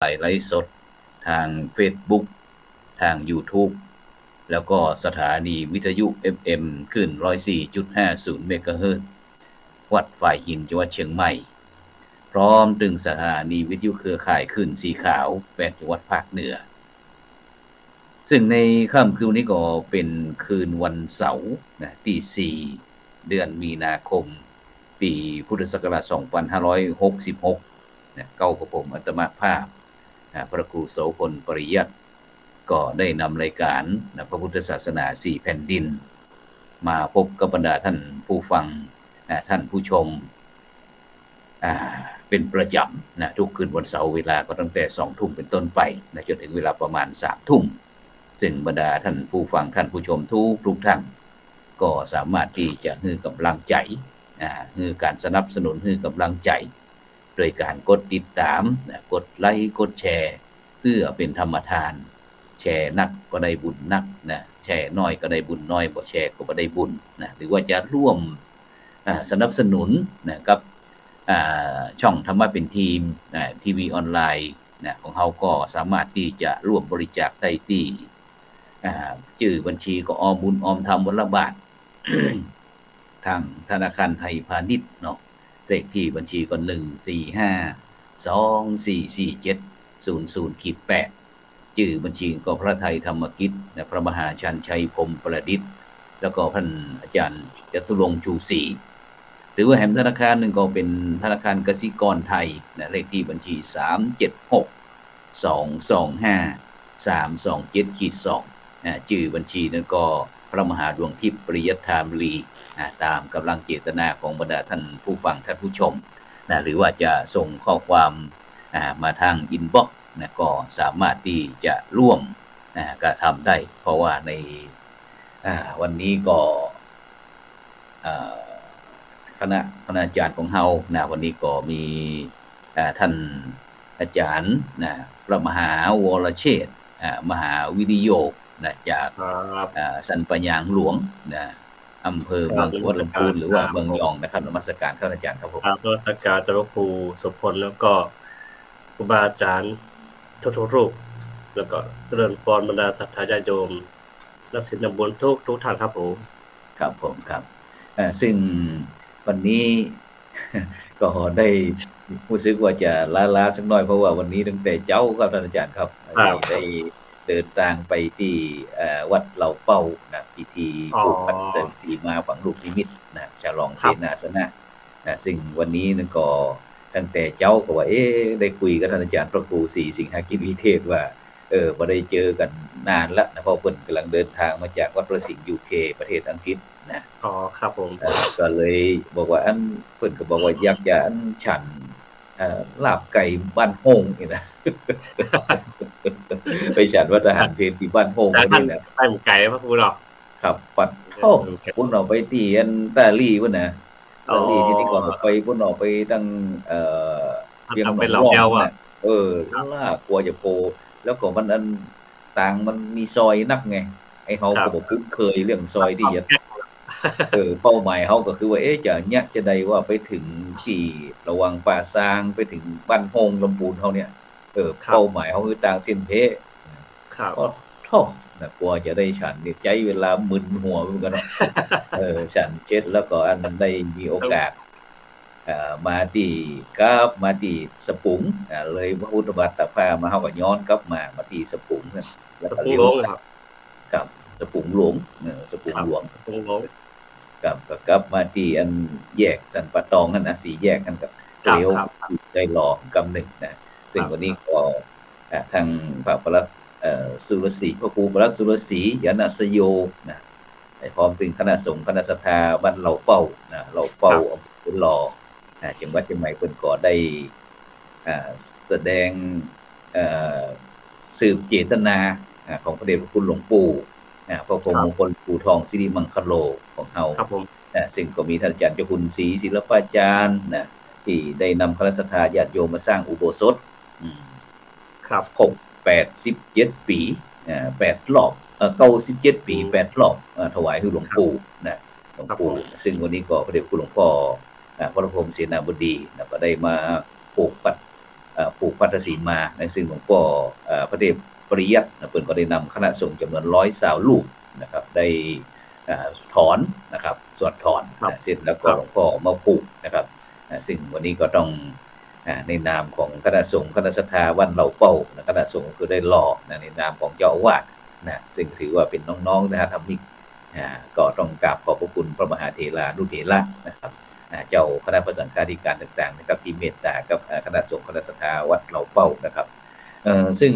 ไลฟ์สดทาง Facebook ทาง YouTube แล้วก็สถานีวิทยุ FM ขึ้น 104.50 เมกะเฮิรตซ์วัดฝ่ายหินจังหวัดเชียงใหม่พร้อมถึงสถานีวิทยุเครือข่ายขึ้นสีขาว8จังหวัดภาคเหนือซึ่งในค่ำคืนนี้ก็เป็นคืนวันเสาร์นะที่4เดือนมีนาคมปีพุทธศักราช2566นะเก้ากับผมอัตมาภาพพระครูโสพลปริยัติก็ได้นำรายการพระพุทธศาสนา4แผ่นดินมาพบกับบรรดาท่านผู้ฟังท่านผู้ชมเป็นประจำนะทุกคืนวันเสาร์เวลาก็ตั้งแต่ 20:00 นเป็นต้นไปนะจนถึงเวลาประมาณ 3:00 นซึ่งบรรดาท่านผู้ฟังท่านผู้ชมทุกท่านก็สามารถที่จะให้กำลังใจให้การสนับสนุนให้กำลังใจโดยการกดติดตามกดไลค์กดแชร์เพื่อเป็นธรรมทานแชร์นักก็ได้บุญนักนะแชร์น้อยก็ได้บุญน้อยบ่แชร์ก็บ่ได้บุญนะหรือว่าจะร่วมสนับสนุนนะครับช่องธรรมะเป็นทีมทีวีออนไลน์ของเฮาก็สามารถที่จะร่วมบริจาคได้ที่ชื่อบัญชีก็ออมบุญออมธรรมวันละบาท ทางธนาคารไทยพาณิชย์เนาะเลขที่บัญชีก็145244700-8ชื่อบัญชีก็พระไทยธรรมกิจพระมหาชันชัยพรหมประดิษฐ์แล้วก็ท่านอาจารย์จตุรงค์ชูศรีหรือว่าแห่งธนาคารหนึ่งก็เป็นธนาคารกสิกรไทยเลขที่บัญชี376225327327-2ชื่อบัญชีนั้นก็พระมหาดวงทิพย์ปริยัตถามลีตามกำลังเจตนาของบรรดาท่านผู้ฟังท่านผู้ชมหรือว่าจะส่งข้อความมาทางอินบ็อกซ์ก็สามารถที่จะร่วมกระทำได้เพราะว่าในวันนี้ก็คณะอาจารย์ของเฮาวันนี้ก็มีท่านอาจารย์พระมหาวรเชษฐ์มหาวิริโยจากสันปะยางหลวงอำเภอเมืองจังหวัดลำพูนหรือว่าเมืองยองนะครับนมัสการท่านอาจารย์ครับผมนมัสการเจ้าพระครูสุพลแล้วก็ครูบาอาจารย์ทุกรูปแล้วก็เจริญพรบรรดาศรัทธาญาติโยมและศิษย์บุญทุกท่านครับผมครับผมครับซึ่งวันนี้ก็ได้รู้สึกว่าจะล้าสักหน่อยเพราะว่าวันนี้ตั้งแต่เจ้าครับท่านอาจารย์ครับได้เดินทางไปที่วัดเหล่าเป้าพิธีผูกพันเสริมสีมาฝังลูกนิมิตฉลองเสนาสนะซึ่งวันนี้นั่นก็ตั้งแต่เจ้าก็ว่าได้คุยกับท่านอาจารย์พระครูศรีสิงหกิจวิเทศว่าบ่ได้เจอกันนานแล้วนะเพราะเพิ่นกำลังเดินทางมาจากวัดประสิงห์ UK ประเทศอังกฤษครับผมก็เลยบอกว่าอันเพิ่นก็บอกว่าอยากจะอันฉันลาบไก่บ้านโฮงนี่นะไปฉันวัดทหารเพลที่บ้านโฮงนี่นะไปหมู่ไก่พระครูหรอครับปัดโอ้พุ่นออกไปที่อันตาลี่พุ่นน่ะตาลี่ที่นี่ก่อนไปพุ่นออกไปตั้งเพียงเป็นเหล่าเดียวอ่ะล่ากลัวจะโพแล้วก็มันอันต่างมันมีซอยนักไงไอ้เฮาก็บ่คุ้นเคยเรื่องซอยที่จะเป้าหมายเฮาก็คือว่าจะได้ว่าไปถึงที่ระวังป่าซางไปถึงบ้านโฮงลำพูนเฮาเนี่ยเป้าหมายเฮาคือต่างเส้นเพครับก็กลัวจะได้ฉันนี่ใจเวลามึนหัวเหมือนกันเนาะฉันเจ็ดแล้วก็อันนั้นได้มีโอกาสมาที่สปุงเลยพระพุทธบาทพามาเฮาก็ย้อนกลับมาที่สปุงแล้วก็เลี้ยวกับสปุงหลวงสปุงหลวงกับกลับมาที่อันแยกสันปะตองนั่นนะ4แยกกันกับเลี้ยวได้รอกำหนึ่งนะซึ่งวันนี้ก็ทางพระประหลัดสุรศรีพระครูประหลัดสุรศรียานสโยนะพร้อมถึงคณะสงฆ์คณะศรัทธาบ้านเหล่าเป้าเหล่าเป้าอำเภอหล่อจังหวัดเชียงใหม่เพิ่นก็ได้แสดงสืบเจตนาของพระเดชพระคุณหลวงปู่พระพรหมมงคลปู่ทองสิริมังคโลของเฮาซึ่งก็มีท่านอาจารย์เจ้าคุณศรีศิลปาจารย์ที่ได้นำคณะศรัทธาญาติโยมมาสร้างอุโบสถครับ87 ปี8รอบ97 ปี8รอบถวายให้หลวงปู่หลวงปู่ซึ่งวันนี้ก็พระเดชพระคุณหลวงพ่อพระพรหมเสนาบดีก็ได้มาปลูกปัด ผูกพัทธศีลมาในซึ่งหลวงพ่อพระเดชปริยัติเพิ่นก็ได้นำคณะสงฆ์จำนวน120รูปนะครับได้ถอนนะครับสวดถอนเสร็จแล้วก็หลวงพ่อมาผูกนะครับซึ่งวันนี้ก็ต้องในนามของคณะสงฆ์คณะศรัทธาวัดเหล่าเป้าคณะสงฆ์คือได้หล่อในนามของเจ้าอาวาสนะซึ่งถือว่าเป็นน้องๆสหธรรมิกก็ต้องกราบขอบพระคุณพระมหาเถรานุเถระนะครับเจ้าคณะพระสังฆาธิการต่างๆนะครับที่เมตตากับคณะสงฆ์คณะศรัทธาวัดเหล่าเป้านะครับซึ่ง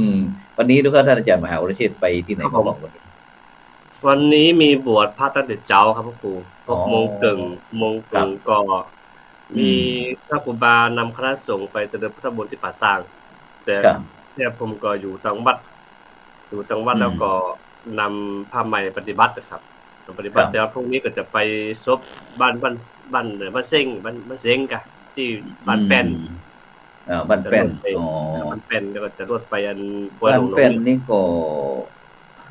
วันนี้ทุกท่านอาจารย์มหาวรเชษฐ์ไปที่ไหนบ้างวันนี้มีบวชพระตั้งแต่เจ้าครับพ่อครู6 โมงครึ่งก็มีพระครูบานำคณะสงฆ์ไปเจริญพุทธมนต์ที่ป่าซางแต่เนี่ยผมก็อยู่ตังวัดแล้วก็นำผ้าไหมปฏิบัตินะครับปฏิบัติแล้วพรุ่งนี้ก็จะไปซบบ้านเซ้งบ้านเซ้งกะที่บ้านแป้นบ้านแป้นบ้านแป้นแล้วก็จะรถไปอันบ้านแป้นนี่ก็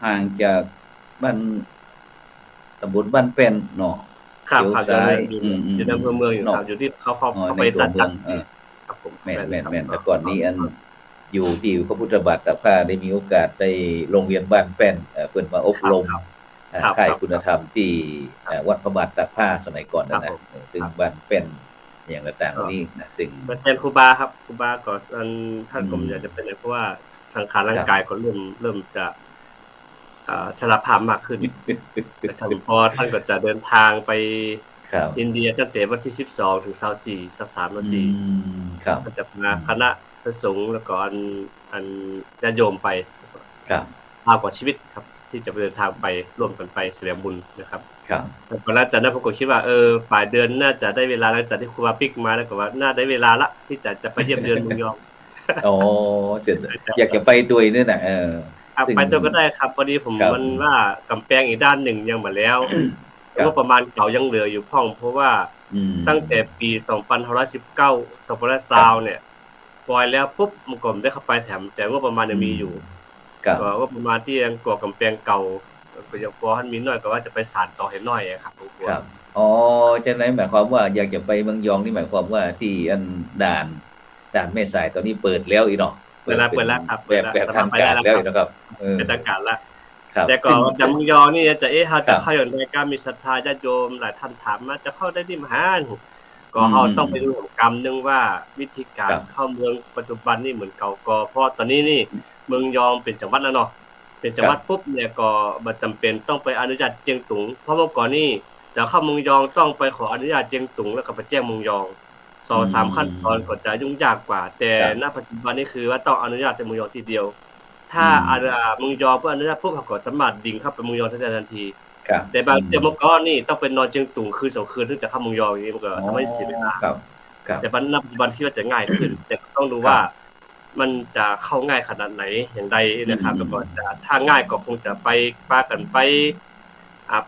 ห่างจากบ้านตำบลบ้านแป้นเนาะครับอยู่ในอำเภอเมืองอยู่ครับอยู่ที่เขาไปตัดจังครับผมแม่นแต่ก่อนนี้อันอยู่ที่พระพุทธบาทตากผ้าได้มีโอกาสได้โรงเรียนบ้านแป้นเพิ่นมาอบรมค่ายคุณธรรมที่วัดพระบาทตากผ้าสมัยก่อนนั่นน่ะซึ่งบ้านแป้นอย่างต่างๆนี่นะซึ่งเป็นครูบาครับครูบาก็ท่านผมอยากจะเป็นเพราะว่าสังขารร่างกายก็เริ่มจะชราภาพมากขึ้นท่านพอท่านก็จะเดินทางไปอินเดียตั้งแต่วันที่12ถึง24 23 24ครับก็จะพาคณะพระสงฆ์แล้วก็อันญาติโยมไปครับกว่าชีวิตครับที่จะเดินทางไปร่วมกันไปแสดงบุญนะครับครับแล้วจากนั้นผมก็คิดว่าปลายเดือนน่าจะได้เวลาหลังจากที่ครูบาปิกมาแล้วก็ว่าน่าได้เวลาละที่จะไปเยี่ยมเยือนเมืองยองเสร็จอยากจะไปด้วยนี่น่ะไปตัวก็ได้ครับพอดีผมมันว่ากำแพงอีกด้านหนึ่งยังมาแล้วก็ประมาณเก่ายังเหลืออยู่พ่องเพราะว่าตั้งแต่ปี2519 2020เนี่ยปล่อยแล้วปุ๊บมันก็ได้เข้าไปแถมแต่ว่าประมาณยังมีอยู่ก็ประมาณที่ยังก่อกำแพงเก่าก็ยังพอท่านมีน้อยก็ว่าจะไปสานต่อให้น้อยครับผมครับจังได๋หมายความว่าอยากจะไปเมืองยองนี่หมายความว่าที่อันด่านแม่สายตอนนี้เปิดแล้วอีเนาะเปิดแล้วครับแบบทางการแล้วนะครับเป็นทางการแล้วแต่ก่อนจะเมืองยองนี่จะเฮาจะเข้าอยู่ในการมีศรัทธาญาติโยมหลายท่านถามมาจะเข้าได้ที่มหาก็เฮาต้องไปดูกรรมนึงว่าวิธีการเข้าเมืองปัจจุบันนี่เหมือนเก่าก็เพราะตอนนี้นี่เมืองยองเป็นจังหวัดแล้วเนาะเป็นจังหวัดปุ๊บเนี่ยก็บ่จำเป็นต้องไปอนุญาตเจียงตุงเพราะเมื่อก่อนนี่จะเข้าเมืองยองต้องไปขออนุญาตเจียงตุงแล้วก็ไปแจ้งเมืองยอง 2-3 ขั้นตอนก็จะยุ่งยากกว่าแต่ณปัจจุบันนี้คือว่าต้องอนุญาตแต่เมืองยองทีเดียวถ้าเมืองยองเพื่ออนุญาตปุ๊บเขาก็สามารถดิ่งเข้าไปเมืองยองได้ทันทีแต่บางเมื่อก่อนนี่ต้องไปนอนเจียงตุงคืน2คืนถึงจะเข้าเมืองยองอย่างนี้มันก็ทำให้เสียเวลาแต่ณปัจจุบันคิดว่าจะง่ายขึ้นแต่ต้องดูว่ามันจะเข้าง่ายขนาดไหนอย่างใดนะครับแล้วก็จะถ้าง่ายก็คงจะไปพากันไป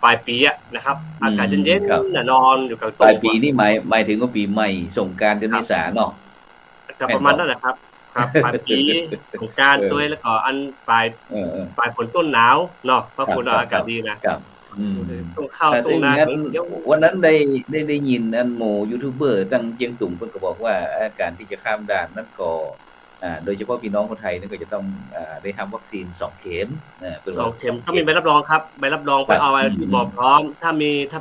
ปลายปีนะครับอากาศเย็นๆนอนอยู่กลางต้นปลายปีนี่หมายถึงว่าปีใหม่สงกรานต์เดือนเมษายนเนาะก็ประมาณนั้นแหละครับปลายปีสงกรานต์ด้วยแล้วก็อันปลายฝนต้นหนาวเนาะเพราะคุณอากาศดีนะครับต้องเข้าตรงนั้นวันนั้นได้ยินอันหมู่ยูทูบเบอร์ตั้งเจียงตุงเพิ่นก็บอกว่าการที่จะข้ามด่านนั้นก็โดยเฉพาะพี่น้องคนไทยนี่ก็จะต้องได้ทำวัคซีน2เข็ม2เข็มต้องมีใบรับรองครับใบรับรองไปเอาที่หมอพร้อมถ้า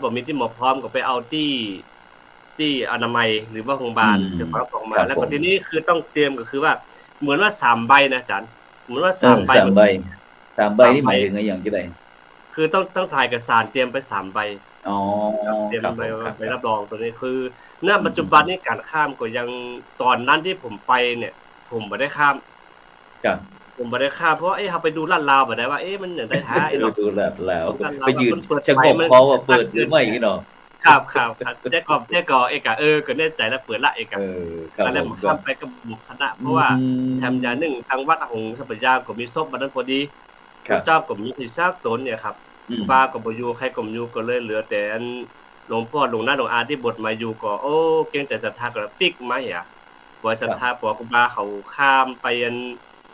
บ่มีที่หมอพร้อมก็ไปเอาที่อนามัยหรือว่าโรงพยาบาลจะขอออกมาแล้วก็ทีนี้คือต้องเตรียมก็คือว่าเหมือนว่า3ใบนะอาจารย์เหมือนว่า3ใบนี่หมายถึงอย่างจังได๋คือต้องถ่ายเอกสารเตรียมไป3ใบเตรียมใบรับรองตัวนี้คือณปัจจุบันนี้การข้ามก็ยังตอนนั้นที่ผมไปเนี่ยผมบ่ได้ข้ามผมบ่ได้ข้ามเพราะเฮาไปดูลาดลาวบ่ได้ว่ามันอย่างได้ท้าเนาะดูลาดลาวไปยืนชะงกคอว่าเปิดหรือไม่เนาะครับแต่ก็ก็แน่ใจแล้วเปิดละแล้วผมข้ามไปกับหมู่คณะเพราะว่าแถมอย่างนึงทางวัดหงส์สัปยาก็มีศพบัดนั้นพอดีเจ้าก็มีที่ซากตนเนี่ยครับป้าก็บ่อยู่ใครก็บ่อยู่ก็เลยเหลือแต่หลวงพ่อหลวงนาหลวงอาที่บวชมาอยู่ก็เกรงใจศรัทธาก็ปิกมาบ่ศรัทธาพอครูบาเขาข้ามไป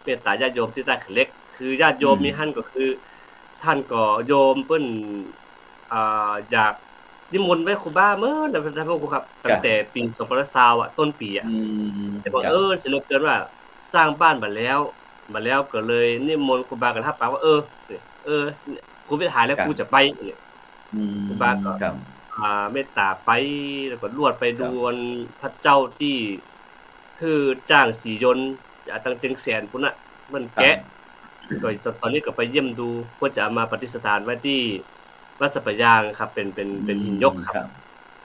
เมตตาญาติโยมที่ใต้เล็กคือญาติโยมมีท่านก็คือท่านก็โยมเพิ่นอยากนิมนต์ไว้ครูบาเมื่อท่านพระครูครับตั้งแต่ปี2020ต้นปีแต่บอกสิเหลือเกินว่า สร้างบ้านบัดแล้วก็เลยนิมนต์ครูบากับท่าปาว่าโควิดหายแล้วกูจะไปเนี่ยครูบาก็ครับเมตตาไปแล้วก็ลวดไปคดูรับอันพระเจ้าที่คือจ้างสียนต์ตั้งเจียงแสนพุ่นน่ะเพิ่นครับแกะก็ตอนนี้ก็ไปเยี่ยมดูเพื่อจะเอามาประดิษฐานไว้ที่วัดสัปยางครับเป็นหินยกครับครับ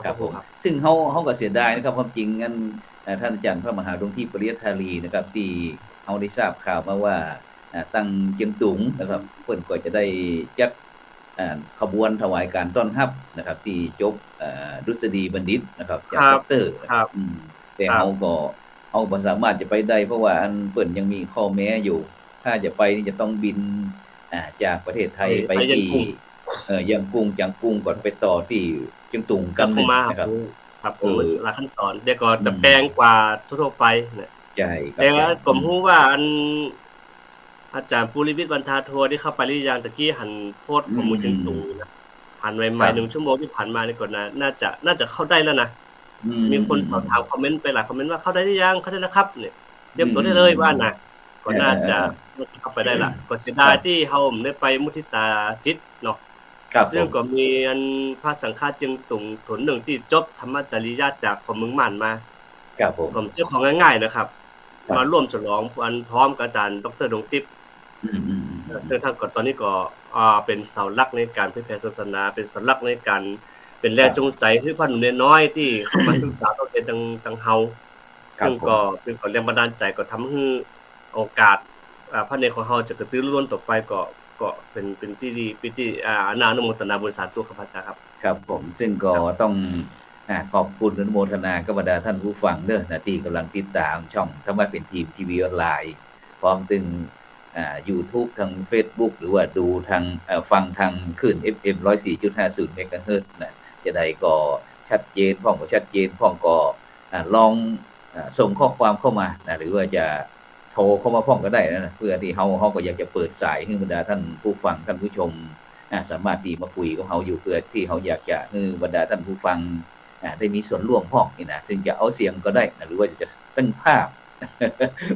ครับผมครับซึ่งเขาก็เสียดายนะครับความจริงงั้นท่านอาจารย์พระมหาหลวงพี่ปริยัติธารีนะครับที่เราได้ทราบข่าวมาว่าตั้งเจียงตุงนะครับเพิ่นก็จะได้จัดขบวนถวายการต้อนรับนะครับที่จบดุษฎีบัณฑิตนะครับครัจากด็บอกเตอร์ครับแต่ครับเราบ่สามารถจะไปได้เพราะว่าอันเพิ่นยังมีข้อแม้อยู่ถ้าจะไปนี่จะต้องบินจากประเทศไทยไปไปยันที่กรุงยังกรุงจางกรุงก่อนไปต่อที่เชียงตุงกลับหนึ่งมานะครับครับผเอมอหลายขั้นตอนเดี๋ยวก็อืจะแพมงกว่าทั่วๆไปเนี่ยใช่ครัแต่บใช่ผมรู้ว่าอันอาจารย์ปุริวิทย์บรรทาทัวร์ที่เข้าไปหรือยังตะกี้หันโพสต์อืของมูเจิงตุงมนะหันใหม่ๆครับ1ชั่วโมงที่ผ่านมานี่ก่อนนะน่าจะเข้าได้แล้วนะอืมีคนสอบถามมๆๆคอมเมนต์ไปหลายคอมเมนต์ว่าเข้าได้หรือยังเข้าได้แล้วครับเนี่ยเตรีอืยมตัวได้เลยว่าน่ะมๆๆก็เอน่าจะอๆๆเข้าไปได้แล้วก็เสียคดายรับที่เฮาบ่ได้ไปมุทิตาจิตเนาะครับผมซึ่งก็มีอันพระสังฆาเจียงตุงถนหนึ่งที่จบธรรมจริยาจากของเมืองม่านมา ครับผมผมซื้อของง่ายๆนะครับมาร่วครับมฉลองวันพร้อมกับอาจารย์ดรดวงทิพย์อืซึ่งท่านมๆๆๆก็ตอนนี้ก็เป็นเสาหลักในการเผยแผ่ศาสนาเป็นเสาหลักในการเป็นแรครับ งจูงใจให้พระหนุ่มน้อยๆที่เข้ามาศึกษาเราเรียนทางเฮาซึ่งครับผมก็เป็นแรงบันดาลใจก็ทำให้โอกาสพระเนตรของเฮาจะกระตือรือร้นต่อไปก็เป็นที่ดีเป็นที่น่าอนุโมทนาบุญสาธุครับอาจารย์ครับครับผมซึ่งก็ครับต้องขอบคุณอนุโมทนากับบรรดาท่านผู้ฟังเด้อนะที่กำลังติดตามช่องธรรมะเป็นทีมทีวีออนไลน์พร้อมถึงยูทูบทางเฟซบุ๊กหรือว่าดูทางฟังทางคลื่น FM 104.50เมกะเฮิรตซ์นะจะได้ก็ชัดเจนพ้องก็ชัดเจนพ้องก็ลองส่งข้อความเข้ามานะหรือว่าจะโทรเข้ามาพ้องก็ได้นะเพื่อที่เราก็อยากจะเปิดสายให้บรรดาท่านผู้ฟังท่านผู้ชม สามารถที่มาคุยกับเราอยู่เพื่อที่เราอยากจะให้บรรดาท่านผู้ฟังได้มีส่วนร่วมพร้อมนี่นะซึ่งจะเอาเสียงก็ได้นะหรือว่าจะเป็นภาพ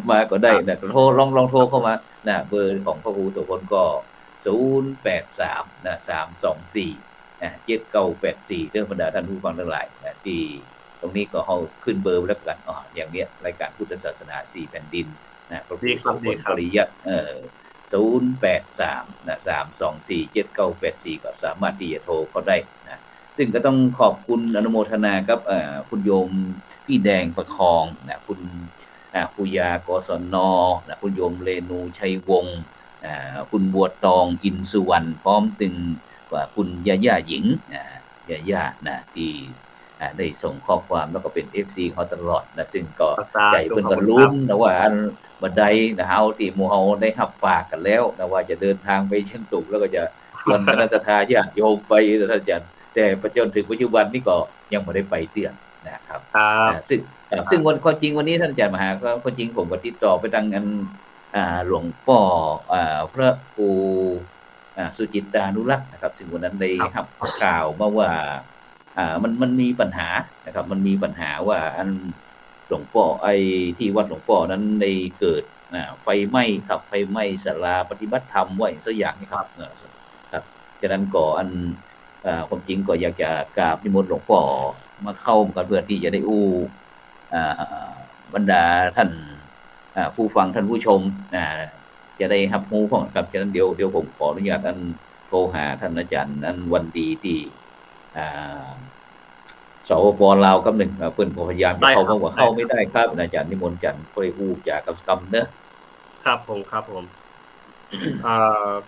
มาก็คได้รับนะโทรลองโทรเข้ามานะเบอร์ของพระครูโสพลก็083นะ3247984เด้อบรรดาท่านผู้ฟังทั้งหลายนะที่ตรงนี้ก็เราขึ้นเบอร์ไว้แล้วกันอย่างเนี้ยรายการพุทธศาสนา4แผ่นดินนะพระครูดีโสครับดีครับพลปริยัติ083นะ3247984ก็สามารถที่จะโทรเข้าได้นะซึ่งก็ต้องขอบคุณอนุโมทนากับคุณโยมพี่แดงประคองนะคุณปุยากศนนะคุณโยมเรนูชัยวงศ์คุณบัวตองอินสุวรรณพร้อมถึงคุณย่าหญิงย่านะที่ได้ส่งข้อความแล้วก็เป็น FC ของเขาตลอดนะซึ่งก็สาใจธุเพิ่นก็ลุ้นขอบคุณครับนะว่าอันบัดใดนะเฮาที่หมู่เฮาได้รับปากกันแล้วนะว่าจะเดินทางไปเชียงตุงแล้วก็จะชวนคณะศรัทธาญาติโยมไปนะท่านอาจารย์แต่จนถึงปัจจุบันนี้ก็ยังบ่ได้ไปเที่ยนะครับครับซึ่งวันความจริงวันนี้ท่านอาจารย์มหาก็ความจริงผมก็ติดต่อไปทางอันหลวงพ่อพระครูสุจิตตานุรักษ์นะครับซึ่งวันนั้นได้ครับรับข่าวมาว่ามันมีปัญหานะครับมันมีปัญหาว่าอันหลวงพ่อไอ้ที่วัดหลวงพ่อนั้นได้เกิดไฟไหม้ครับไฟไหม้ศาลาปฏิบัติธรรมว่าอย่างสักอย่างนี่ครับครับฉะนั้นก็อันความจริงก็อยากจะกราบนิมนต์หลวงพ่อมาเข้ากันเพื่อที่จะได้อ่าบรรดาท่านผู้ฟังท่านผู้ชมจะได้รับรู้พร้อมครับฉะนั้นเดี๋ยวผมขออนุญาตอันโทรหาท่านอาจารย์อันวันดีที่อ่าสปปลาวกับหนึ่งเพิ่นก็พยายามจะได้เข้าครับมาว่าเข้าไม่ได้ครับอาจารย์นิมนต์จันทร์ค่อยฮู้จากกับกรรมเด้อครับผม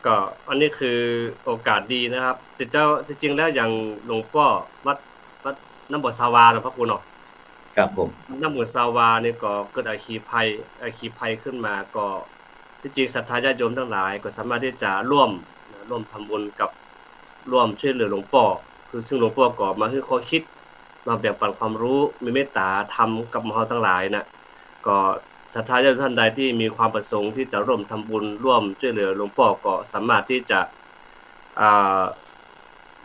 ก็อันนี้คือโอกาสดีนะครับแต่จริงๆแล้วอย่างหลวงพ่อวัดน้ำบ่อสาวาเนาะพระครูเนาะครับผมน้ำบ่อสาวานี่ก็เกิดอัคคีภัยขึ้นมาก็ที่จริงศรัทธาญาติโยมทั้งหลายก็สามารถที่จะร่วมทำบุญกับร่วมช่วยเหลือหลวงพ่อคือซึ่งหลวงพ่อก็มาให้ข้อคิดมาแบ่งปันความรู้มีเมตตาธรรมกับเราทั้งหลายน่ะก็ศรัทธาญาติท่านใดที่มีความประสงค์ที่จะร่วมทำบุญร่วมช่วยเหลือหลวงพ่อก็สามารถที่จะอ่า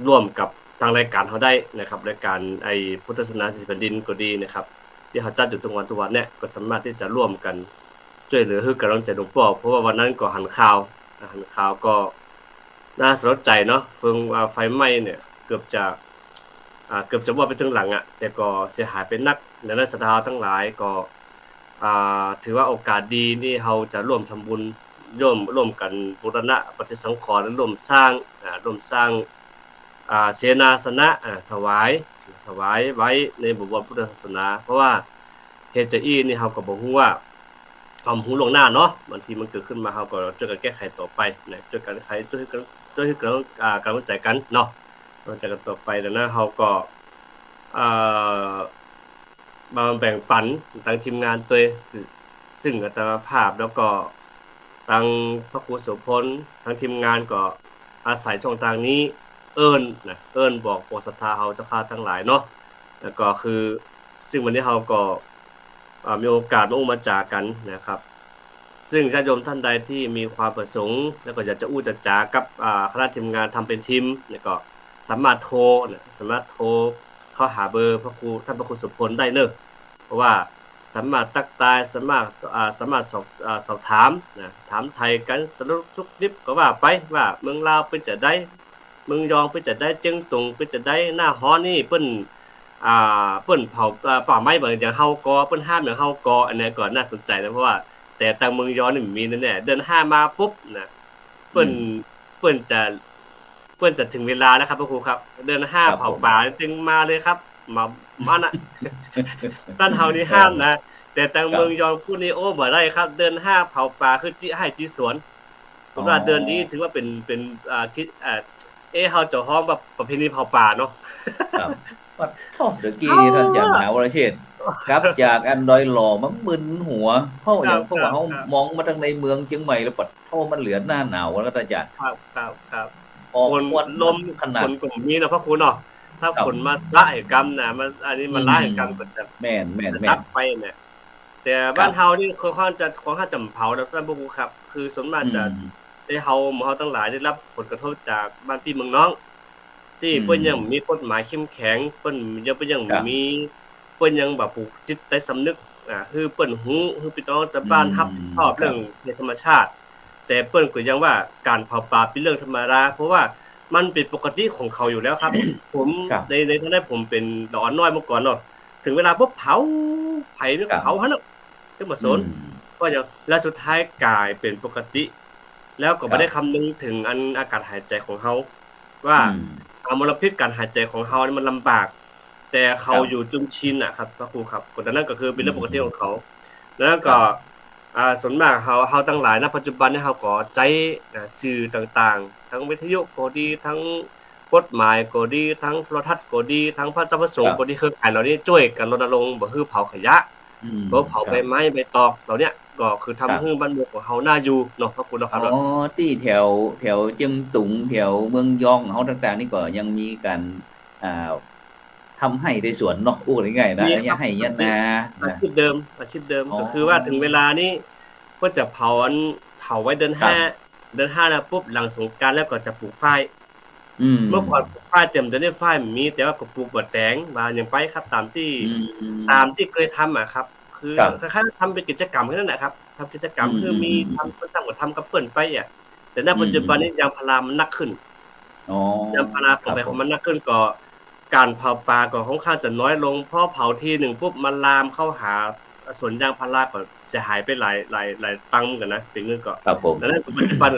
ร่วมกับทางรายการเราได้นะครับรายการพุทธศาสนา40แผ่นดินก็ดีนะครับที่เขาจัดอยู่ทุกวันเนี่ยก็สามารถที่จะร่วมกัน ช่วยเหลือให้กำลังใจหลวงพ่อเพราะว่าวันนั้นก็หันข่าวก็น่าสลดใจเนาะเฟิงไฟไหม้เนี่ยเกือบจะว่าไปถึงหลังอ่ะแต่ก็เสียหายเป็นนักในนั้นศรัทธาทั้งหลายก็ถือว่าโอกาสดีนี่เราจะร่วมทำบุญร่วมกันบูรณะปฏิสังขรณ์และร่วมสร้างเสนาสนะถวายไว้ในบวรพุทธศาสนาเพราะว่าเฮ็ดจะอี้นี่เราก็บ่ฮู้ว่าความรู้ล่วงหน้าเนาะบางทีมันเกิดขึ้นมาเราก็ช่วยกันแก้ไขต่อไปนะช่วยกันไขช่วยกันกำลังใจกันเนาะกำลังใจกันต่อไปดังนั้นเราก็มาแบ่งปันทางทีมงานตัวซึ่งอัตภาพแล้วก็ทางพระครูโสพลทางทีมงานก็อาศัยช่องทางนี้เอิ้นบอกโปรดศรัทธาเฮาเจ้าข้าทั้งหลายเนาะแล้วก็คือซึ่งวันนี้เฮาก็มีโอกาสมาจากันนะครับซึ่งญาติโยมท่านใดที่มีความประสงค์แล้วก็อยากจะจะจากับคณะทีมงานทำเป็นทีมแล้วก็สามารถโทรเข้าหาเบอร์พระครูท่านพระครูโสพลได้เด้อเพราะว่าสามารถทักทายสามารถสอบถามถามไทยกันสรุปทุกดิบก็ว่าไปว่าเมืองลาวเป็นจะได้เมืองยองเป็นจะได้เจียงตุงเป็นจะได้หน้าฮ้อนี่เปิ้นเผาป่าไม้บางอย่างเฮาก็เปิ้นห้ามอย่างเฮาก็อันนี้ก็น่าสนใจนะเพราะว่าแต่ทางเมืองยองนี่มีแน่ๆเดือน5มาปุ๊บนะเปิ้นจะถึงเวลาแล้วครับพระครูครับเดือน5เผาป่าจึงมาเลยครับมาน่ะต้านเฮานี่ห้ามนะแต่ทางเมืองยองผู้นี้โอ้บ่ได้ครับเดือน5เผาป่าคือจิให้จิสวนเพราะว่าเดือนนี้ถือว่าเป็นคิดเฮาจะฮ้อมแบบประเพณีเผาป่าเนาะครับปัดโทษตะกี้ท่านอาจารย์มหาวรเชษฐ์ครับจากอันดอยหล่อมันมึนหัวเพราะอย่างเพราะว่าเฮามองมาทางในเมืองเชียงใหม่แล้วปัดโทมันเหลือหน้าหนาวแล้วท่านอาจารย์ครับฝนลมขนาดฝนก็มีเนาะพระครูเนาะถ้าฝนมาสะให้กรรมน่ะมันอันนี้มันร้ายกรรมก็จะแม่นตักไปเนี่ยแต่บ้านเฮานี่ค่อนข้างจะเผาแล้วท่านพระครูครับคือส่วนมากจะได้เฮาทั้งหลายได้รับผลกระทบจากบ้านพี่เมืองน้องที่เพิ่นยังมีกฎหมายเข้มแข็งเพิ่นยังมีเพิ่นยังแบบปลูกจิตใต้สำนึกคือเพิ่นฮู้คือพี่น้องชาวบ้านรับผิดชอบเรื่องธรรมชาติแต่เปิ้นก็ยังว่าการเผาป่าเป็นเรื่องธรรมดาเพราะว่ามันเป็นปกติของเขาอยู่แล้วครับผมในฐานะผมเป็นดอนน้อยเมื่อก่อนเนาะถึงเวลาปุ๊บเผาไผนี่ก็เผาหั่นน่ะจังบ่สนก็อย่างแล้วสุดท้ายกลายเป็นปกติแล้วก็บ่ได้คำนึงถึงอันอากาศหายใจของเฮาว่ามลพิษการหายใจของเฮานี่มันลำบากแต่เขาอยู่จนชินน่ะครับพระครูครับก็นั่นก็คือเป็นเรื่องปกติของเขาแล้วก็ส่วนมากเฮาทั้งหลายณปัจจุบันนี้เฮาก็ใช้สื่อต่างๆทั้งวิทยุก็ดีทั้งกฎหมายก็ดีทั้งโทรทัศน์ก็ดีทั้งพระสัมภสงฆ์ก็ดีเครือข่ายเหล่านี้ช่วยกันรณรงค์บ่ฮือเผาขยะบ่เผาใบไม้ใบตอกเหล่านี้ก็คือทำให้บ้านเมืองของเฮาน่าอยู่เนาะพระคุณเนาะครับที่แถวเจียงตุงแถวเมืองยองเฮาต่างๆนี่ก็ยังมีการทำให้ในสวนเนาะพูดง่ายๆนะอย่าให้ยันนาอาชีพเดิมก็คือว่าถึงเวลานี้ก็จะเผาไว้เดือน5แล้วปุ๊บหลังสงกรานต์แล้วก็จะปลูกฝ้ายเมื่อก่อนปลูกฝ้ายเต็มเดือนนี้ฝ้ายมีแต่ว่าก็ปลูกบ่แตงว่าอย่างไปครับตามที่เคยทำครับคือคล้ายๆทำเป็นกิจกรรมแค่นั้นแหละครับทำกิจกรรมคือมีทำก็ทำกับเพิ่นไปแต่ณปัจจุบันนี้ยางพารามันหนักขึ้นยางพาราของมันหนักขึ้นก็การเผาป่าก็ค่อนข้างจะน้อยลงเพราะเผาทีนึงปุ๊บมันลามเข้าหาสวนยางพาราก็เสียหายไปหลายตังค์กันนะเป็นเงินก็ครับผมแล้วปัจจุบัน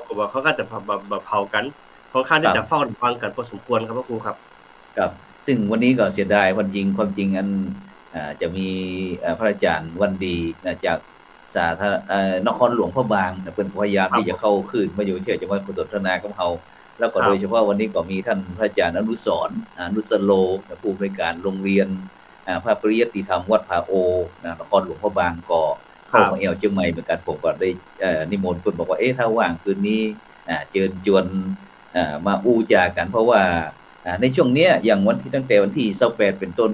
ก็ว่าเขาก็จะเผากันค่อนข้างที่จะเฝ้าระวังกันพอสมควรครับพระครูครับครับซึ่งวันนี้ก็เสียดายความจริงอันจะมีพระอาจารย์วันดีจากสาธารณนครหลวงพระบางเป็นพยายามที่จะเข้าคืนมาอยู่เฉยๆจะมาสนทนากับเฮาแล้วก็โดยเฉพาะวันนี้ก็มีท่านพระอาจารย์อนุสรณ์อนุสโลผู้อำนวยการโรงเรียนพระปริยัติธรรมวัดผาโอนครหลวงพระบางก็เข้ามาเชียงใหม่เหมือนกันผมก็ได้นิมนต์เพิ่นบอกว่าถ้าว่างคืนนี้เชิญชวนมาจากันเพราะว่าในช่วงนี้อย่างตั้งแต่วันที่28เป็นต้น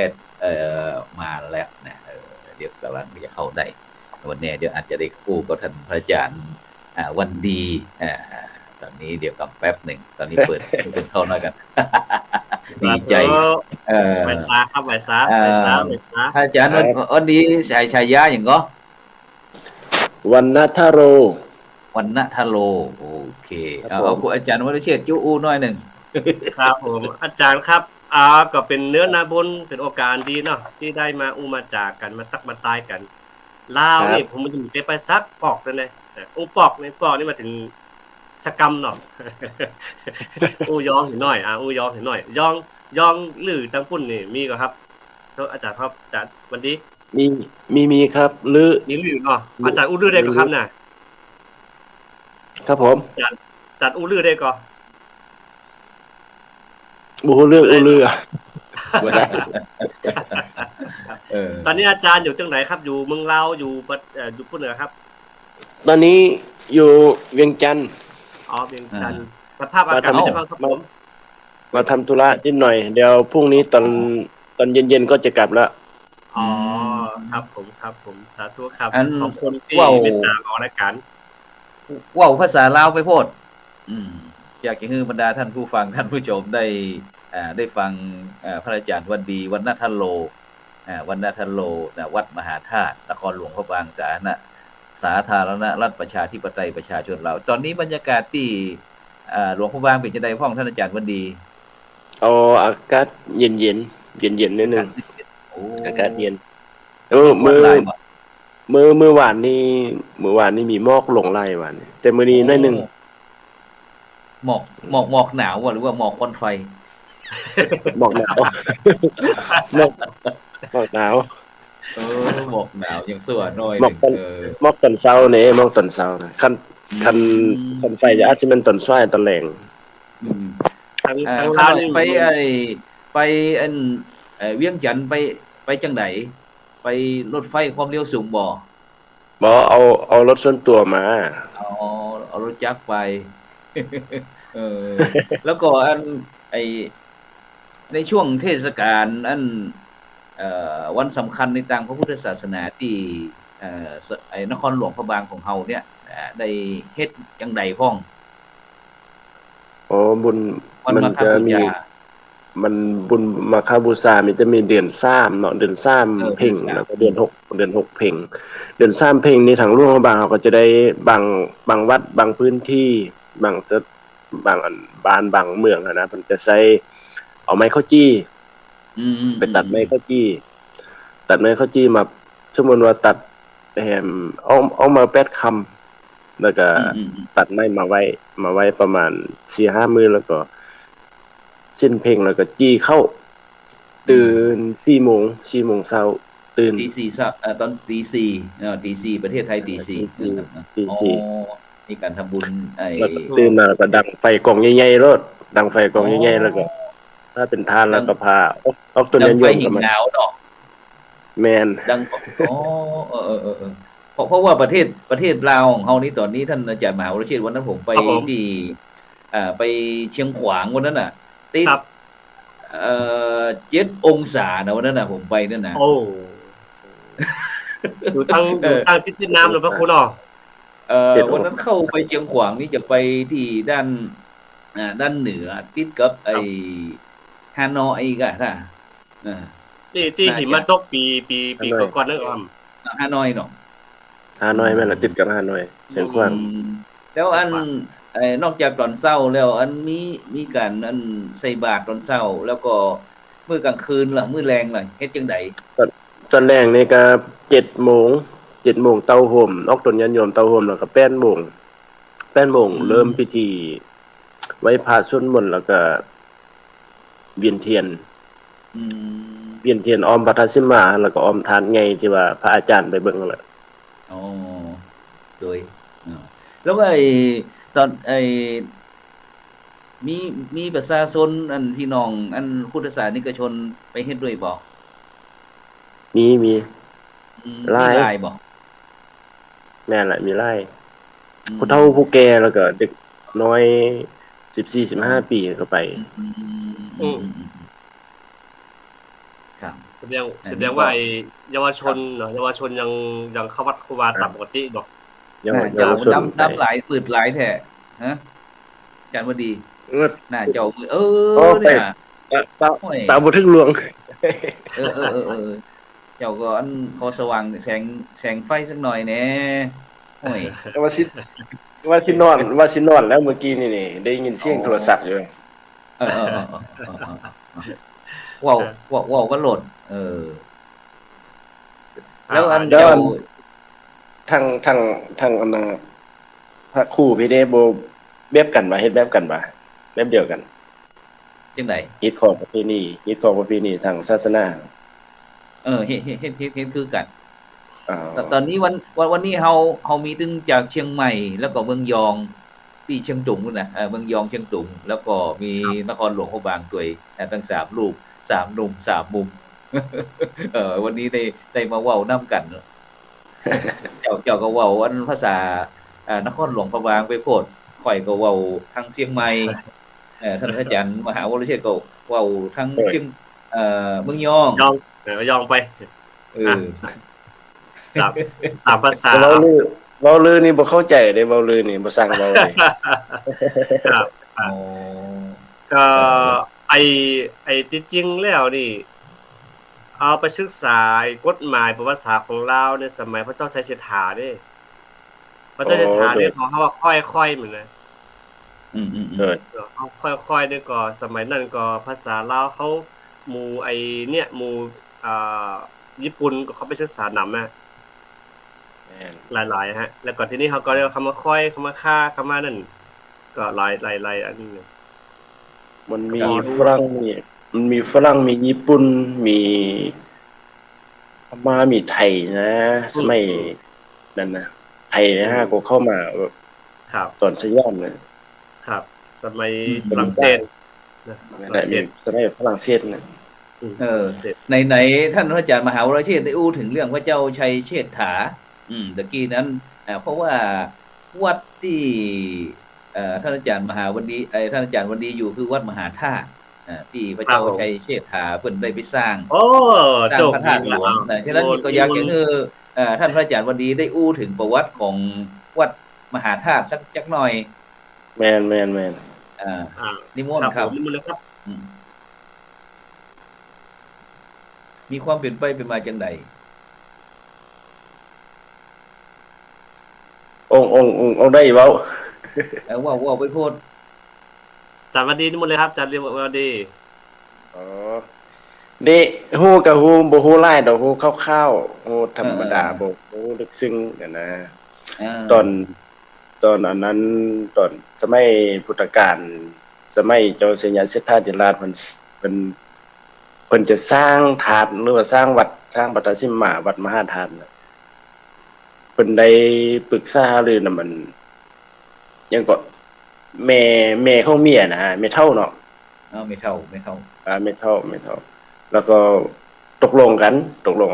28มาแล้วนะเดี๋ยวกำลังจะเข้าได้วันนี้เดี๋ยวอาจจะได้คู่กับท่านพระอาจารย์วันดีตอนนี้เดี๋ยวกับแป๊บหนึ่งตอนนี้เปิดเข้าหน่อยกันดีใจไปซาครับไปซาอาจารย์วันนี้ฉายาอย่างก็ วันณทโรวันณทโลโอเค ครับ เอา ผม คุณอาจารย์วรเชษฐ์ยุอูหน่อยหนึ่ง ครับผมอาจารย์ครับก็เป็นเนื้อนาบุญเป็นโอกาสดีเนาะที่ได้มามาจากกันมาตักมาตายกันลาวนี่ผมมันจะมีไปซักปอกนั่นเลยปอกนี่มาถึงสกรรมเนาะ ยองเห็นหน่อยยองเห็นหน่อยยองหรือตังปุ่นนี่มีก็ครับอาจารย์ครับอาจารย์วันนี้ มีครับหรือ มีหรือเนาะอาจารย์อู้ลือได้ก็ครับน่ะ ครับผม อาจารย์อู้ลือได้ก็ บูเรื่องอูเรือ บ่ได้ ตอนนี้อาจารย์อยู่จังไหนครับอยู่เมืองลาวอยู่อยู่พุ่นเหนือครับ ตอนนี้อยู่เวียงจันทร์ เวียงจันทร์สภาพอากาศเป็นยังไงบ้างครับผม มาทำธุระนิดหน่อยเดี๋ยวพรุ่งนี้ตอนเย็นๆก็จะกลับแล้ว ครับผมสาธุครับ อัน ขอบคุณที่ ว้าว เมตตาออกรายการ เว้าภาษาลาวไปโพดอยากจะให้บรรดาท่านผู้ฟังท่านผู้ชมได้ฟังพระอาจารย์วันดีวันณทโลวันณทโลวัดมหาธาตุนครหลวงพระบางสาธารณรัฐประชาธิปไตยประชาชนเราวตอนนี้บรรยากาศที่หลวงพระบางเป็นจังได๋พ้องท่านอาจารย์วันดี เอาอากาศเย็นนิดนึง โอ้ อากาศเย็นมือ หลายบ่ เมื่อวานนี้มีหมอกลงไล่วันนี้แต่มื้อนี้น้อยหนึง หมอกหนาวบ่หรือว่าหมอกควันไฟ หมอกหนาวหมอกหนาว หมอกหนาวยังสั่วน้อย หมอกตอน หมอกตอนเช้านี่หมอกตอนเช้านะคันไฟจะอาจสิแม่นตอนช้ายตอนแลง ทาง ลา ลาว ว นี่ ไปอันเวียงจันทน์ไปจังไดไปรถไฟความเร็วสูงบ่ บ่เอารถส่วนตัวมา เอารถจักรไป เออ แล้วก็ในช่วงเทศกาลวันสำคัญในทางพระพุทธศาสนาที่นครหลวงพระบางของเฮาเนี่ยได้เฮ็ดจังไดพ้อง อ๋อบุญ วัน มัน มาฆ จะ บู มี ชา มันบุญมาฆบูชามันจะมีเดือน3เนาะเดือน3เพ่ง เดือนสาม แล้วก็เดือน6เพ่งเดือน3เพ่งนี่ทางหลวงพระบางเขาก็จะได้บางวัดบางพื้นที่บางอันบ้านบางเมืองนะเพิ่นจะใช้เอาไม้ข้าวจี้ ไปตัดไม้ข้าวจี้มาสมมุติว่าตัดแหมเอามา8ค่ำแล้วก็ตัดไม้มาไว้ประมาณ 4-5 มื้อแล้วก็สิ้นเพลงแล้วก็จี้เข้าตื่น4โมงเช้าตื่น ตีสี่ตอนตีสี่ประเทศไทยตีสี่ ตีสี่ มีการทำบุญแล้วก็ตื่นมาแล้วก็ดังไฟกองใหญ่ๆรถดังไฟกองใหญ่ๆแล้วก็ถ้าเป็นทานแล้วก็พาออกต้น ดั ยาง ง ไฟ ยม หิ ก็ ง มา หนาวเนาะ แม่น ดังเพราะว่าประเทศลาวของเฮานี่ตอนนี้ท่านอาจารย์มหาวรเชษฐ์วันนั้นผมไปที่ไปเชียงขวางวันนั้นน่ะติด7 องศานะวันนั้นน่ะผมไปนั่นน่ะ อยู่ทางทิศน้ำหรือพระคุณเนาะ วันนั้นเข้าไปเชียงขวางนี่จะไปที่ด้านเหนือติดกับฮานอยอีกอ่ะนะที่หิมะตกปีก่อนนั่นก็ ฮานอยเนาะ ฮานอยแม่นล่ะติดกับฮานอยเสียงขวาง แล้วนอกจากตอนเช้าแล้วมีการใส่บาตรตอนเช้าแล้วก็มื้อกลางคืนล่ะมื้อแลงล่ะเฮ็ดจังได๋ ตอนแรกนี่ก็7โมงเต้าห่มออกต้นยันโยมเต้าห่มแล้วก็8โมงเริ่มพิธีไว้พระสวดมนต์แล้วก็เวียนเทียนอ้อมพระธาตุสิมาแล้วก็อ้อมทานไงที่ว่าพระอาจารย์ไปเบิ่งนั่นแหละ อ๋อโดยแล้วก็ตอนมีประชาชนพี่น้องพุทธศาสนิกชนไปเฮ็ดด้วยบ่ มีหลาย บ่ แม่นแหละมีหลายผู้เฒ่าผู้แก่แล้วก็เด็กน้อย 14-15 ปีก็ไป ครับ แสดงว่าเยาวชนเนาะเยาวชนยังเข้าวัดครูบาตามปกติเนาะ ยัง เจ้า ส่วน น้ำหลายปืดหลายแท้ฮะอาจารย์บ่ดีหน้าเจ้ามือเนี่ย ตามบ่ถึงหลวง เจ้าก็ขอสว่างแสงไฟสักหน่อยแหน่ อ้ย ว่าสินอนแล้วเมื่อกี้นี่ได้ยินเสียงโทรศัพท์อยู่เออว้าวก็โหลดแล้วอัน เดี๋ยว เจ้า ทางอันพระครูพี่ได้บ่แบบกันบ่เฮ็ดแบบกันบ่แบบเดียวกัน จังได๋ ฮิตของประเพณีทางศาสนา เฮ็ดคือกัน อ๋อ แต่ตอนนี้วันนี้เฮามีถึงจากเชียงใหม่แล้วก็เมืองยองที่เชียงตุงนู่นน่ะเมืองยองเชียงตุงแล้วก็มีนครหลวงพระบางตัวยทั้ง3รูป3หนุ่ม3มุม วันนี้ได้มาเว้านำกันเนาะ เจ้าก็เว้าอันภาษานครหลวงพระบางไปโพดข้อยก็เว้าทางเชียงใหม่ท่านอาจารย์มหาวรเชษฐ์ก็เว้าทางเชียงเมืองยอง ยองไปสามภาษา เว้าลือนี่บ่เข้าใจเด้เว้าลือนี่บ่สั่งเว้าเลย ครับ อ๋อ ก็ไอ้ที่จริงแล้วนี่เอาไปศึกษากฎหมายประวัติศาสตร์ของลาวในสมัยพระเจ้าชัยเชษฐาเด้พระเจ้าชัยเชษฐาเนี่ยเขาว่าค่อยๆเหมือนนะเขาค่อยๆนี่ก็สมัยนั้นก็ภาษาลาวเขาหมู่ไอ้เนี่ยหมู่ญี่ปุ่นก็เขาไปศึกษานำนะหลายๆฮะแล้วก็ทีนี้เขาก็เรียกคำว่าค่อยคำว่าค่าคำว่านั่นก็หลายอันนี้มันมีฝรั่งมีญี่ปุ่นมีพม่ามีไทยนะสมัยนั้นนะไทยนะฮะก็เข้ามาแบบ ครับ ตอนสยามเลย ครับสมัยฝรั่งเศสสมัยฝรั่งเศสนะไหนท่านอาจารย์มหาวรเชษฐ์ได้อู้ถึงเรื่องพระเจ้าชัยเชษฐาตะกี้นั้นเพราะว่าวัดที่ท่านอาจารย์มหาวันดีท่านอาจารย์วันดีอยู่คือวัดมหาธาตุที่พระเจ้าชัยเชษฐาเพิ่นได้ไปสร้างพระธาตุหลวงฉะนั้นก็อยากจะให้ท่านพระอาจารย์วันดีได้อู้ถึงประวัติของวัดมหาธาตุสักจักหน่อยแม่นนิมนต์ครับนิมนต์เลยครับมีความเป็นไปเป็นมาจังได๋องได้เว้าว้าไปโพดอาจารย์วันดีนิมนต์เลยครับอาจารย์วันดีอ๋อเด้ฮู้ก็ฮู้บ่ฮู้หลายดอกฮู้คร่าวๆฮู้ธรรมดาบ่ฮู้ลึกซึ้งนั่นนะตอนอันนั้นตอนสมัยพุทธกาลสมัยเจ้าสัญญาสิทธาธิราชเพิ่นจะสร้างธาตุหรือว่าสร้างวัดสร้างปัตตสิมาวัดมหาธาตุเพิ่นได้ปรึกษาหารือน่ะมันยังก็แม่ของเมียนะไม่เท่าเนาะไม่เท่าแล้วก็ตกลง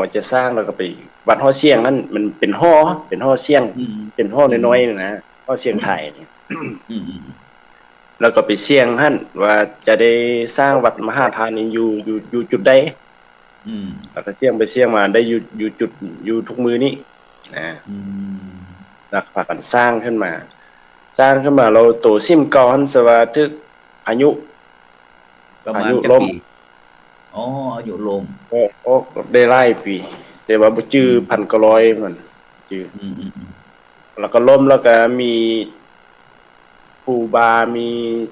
ว่าจะสร้างแล้วก็ไปวัดฮ้อเสียงนั้นมันเป็นฮ้อเสียงเป็นฮ้อน้อยๆนะฮ้อเสียงไทยนี่แล้วก็ไปเสียงหั่นว่าจะได้สร้างวัดมหาธาตุนี้อยู่จุดใดแล้วก็เสียงไปเสียงมาได้อยู่จุดอยู่ทุกมือนี้นะแล้วพากันสร้างขึ้นมาเราโตซิมก่อนสว่าทึกอายุประมาณจักปีอายุลมได้หลายปีแต่ว่าบ่ชื่อ1,900มันชื่อแล้วก็ล้มแล้วก็มีปู่บามี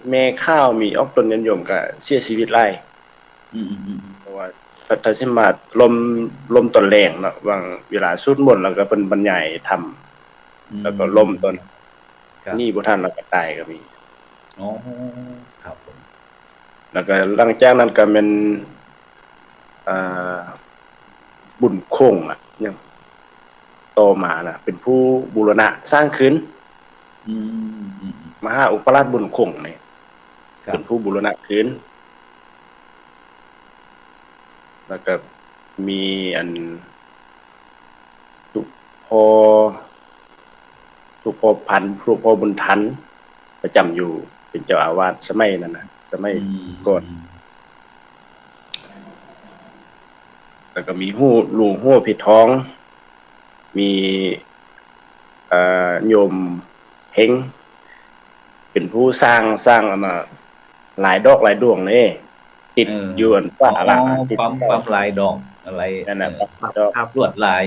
แม่ข้าวมีออกต้นนิยมก็เสียชีวิตหลายเพราะว่าพัทสิมาลมต้นแรงเนาะวางเวลาสุดมนต์แล้วก็เพิ่นบรรยายธรรมแล้วก็ล้มต้นนี่บ่ทันแล้วก็ตายก็มีครับผมแล้วก็หลังจากนั้นก็เป็นบุญคงยังต่อมาน่ะเป็นผู้บูรณะสร้างขึ้นมหาอุปราชบุญคงนี่เป็นผู้บูรณะขึ้นแล้วก็มีอันสุพบุญทันประจำอยู่เป็นเจ้าอาวาสสมัยนั้นนะสมัยก่อนแล้วก็มีหลวงหัวผิดท้องมีโยมเฮงเป็นผู้สร้างอันน่ะหลายดอกหลายดวงนี่ติดอยู่อันฟ้าละติดปั๊มหลายดอกอะไรนั่นน่ะลวดลาย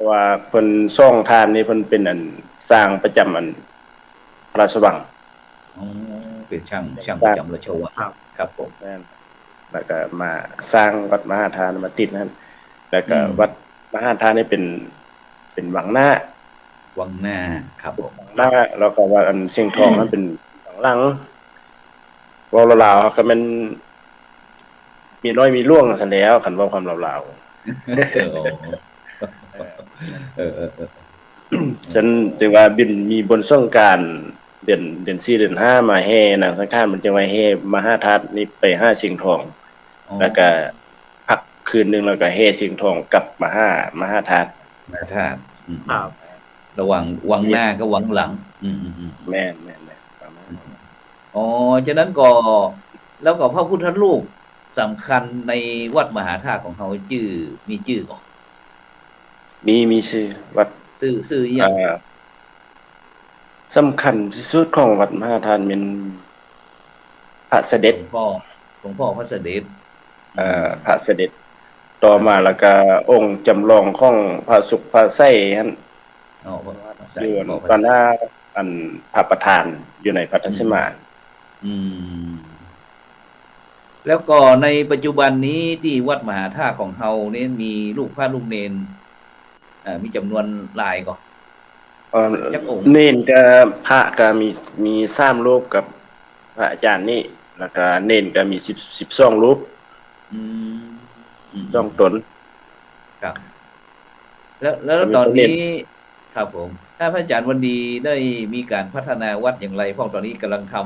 เพราะว่าเพิ่นซ่องทานนี่เพิ่นเป็นอันสร้างประจำอันพระราชวังอ๋อเป็นช่างประจำราชวังครับผมแม่นแล้วก็มาสร้างวัดมหาทานมาติดนั้นแล้วก็วัดมหาทานนี่เป็นวังหน้าครับผมหน้าแล้วก็ว่าอันเสียงทองมันเป็นหลังเว้าลาวๆก็มันมีน้อยมีร่วงซั่นแล้วคันเว้าความลาวๆฉันจึงว่าบินมีบนสงกรานต์เดือน4เดือน5มาแห่นางสังฆทานมันจึงว่าแห่มหาธาตุนี่ไปหาเสียงทองแล้วก็พักคืนนึงแล้วก็แห่เสียงทองกลับมหาธาตุครับระหว่างวังหน้ากับวังหลังแม่นอ๋อฉะนั้นก็แล้วก็พระพุทธรูปสำคัญในวัดมหาธาตุของเขามีชื่อก่อนมีชื่อวัดชื่ออย่างสำคัญที่สุดของวัดมหาธาตุเป็นพระเสด็จหลวงพ่อพระเสด็จพระเสด็จต่อมาแล้วก็องค์จำลองของพระสุขพระไส้หั่นอยู่ตอนหน้าอันพระประธานอยู่ในพัทธสิมาแล้วก็ในปัจจุบันนี้ที่วัดมหาธาตุของเฮาเนี่ยมีลูกพระลูกเนนมีจำนวนหลายก่อนเนนกับพระก็มี3รูปกับพระอาจารย์นี่แล้วก็เนนก็มี12รูป2ตนครับแล้วตอนนี้ครับผมถ้าพระอาจารย์วันดีได้มีการพัฒนาวัดอย่างไรเพราะตอนนี้กำลังท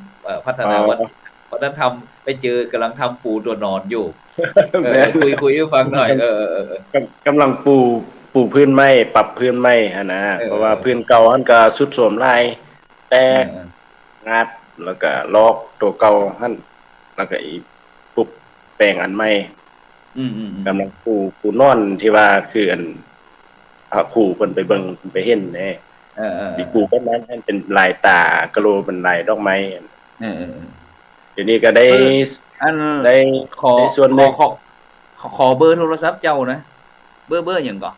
ำพัฒนาวัดเพราะนั้นไปเจอกำลังทำปูตัวนอนอยู่คุยให้ฟังหน่อยกำลังปูพื้นไม้ปรับพื้นไม้หั่นนะเพราะว่าพื้นเก่ามันก็ทรุดโทรมหลายแต่งัดแล้วก็ลอกตัวเก่าหั่นแล้วก็อีกปลุกแปลงอันใหม่กำลังปูนอนที่ว่าคืออันพระครูเพิ่นไปเบิ่งไปเห็นแน่ที่ปูต้นนั้นให้เป็นลายตากะโลเป็นลายดอกไม้เดี๋ยวนี้ก็ได้ขอส่วนขอเบอร์โทรศัพท์เจ้านะเบอร์หยังก่อน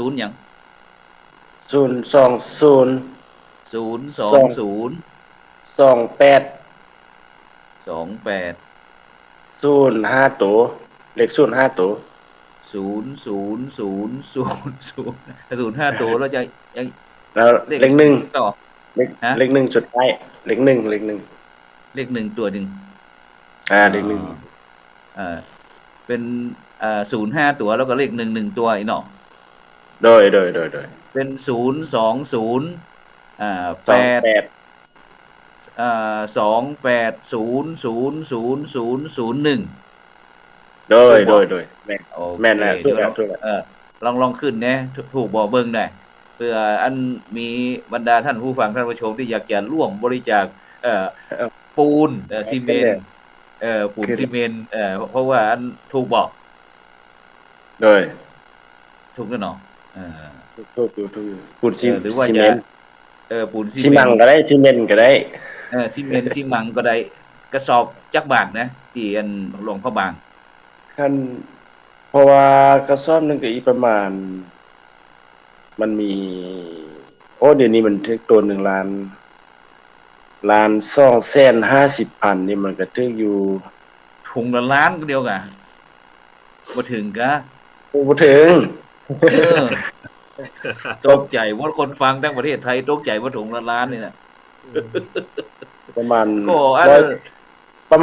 0หยัง02028 05ตัวเลข05ตัว005ตัวแล้วจะยังแล้วเลข1ต่อเลข1สุดท้ายเลข1ตัวนึงเลข1เป็น05ตัวแล้วก็เลข11ตัวอีกเนาะโดยเป็น02082800001โดยแม่นแล้วถูกลองขึ้นนะถูกบ่เบิ่งได้เพื่ออันมีบรรดาท่านผู้ฟังท่านผู้ชมที่อยากจะร่วมบริจาคปูนซีเมนต์ปูนซีเมนต์เพราะว่าอันถูกบอกโดยถูกแล้วเนาะถูกปูนซีเมนต์ปูนซีมังก็ได้ซีเมนต์ก็ได้ซีเมนต์ซีมังก็ได้กระสอบจักบาทนะที่อันหลวงพ่อบางคันเพราะว่ากระสอบนึงก็อีกประมาณมันมีเดี๋ยวนี้มันถึงตัว1ล้าน250,000นี่มันก็ถึงอยู่ถุงละล้านเดียวกะบ่ถึงกะบ่ถึงตกใจว่าคนฟังทั้งประเทศไทยตกใจว่าถุงละล้านนี่น่ะประมาณ150 150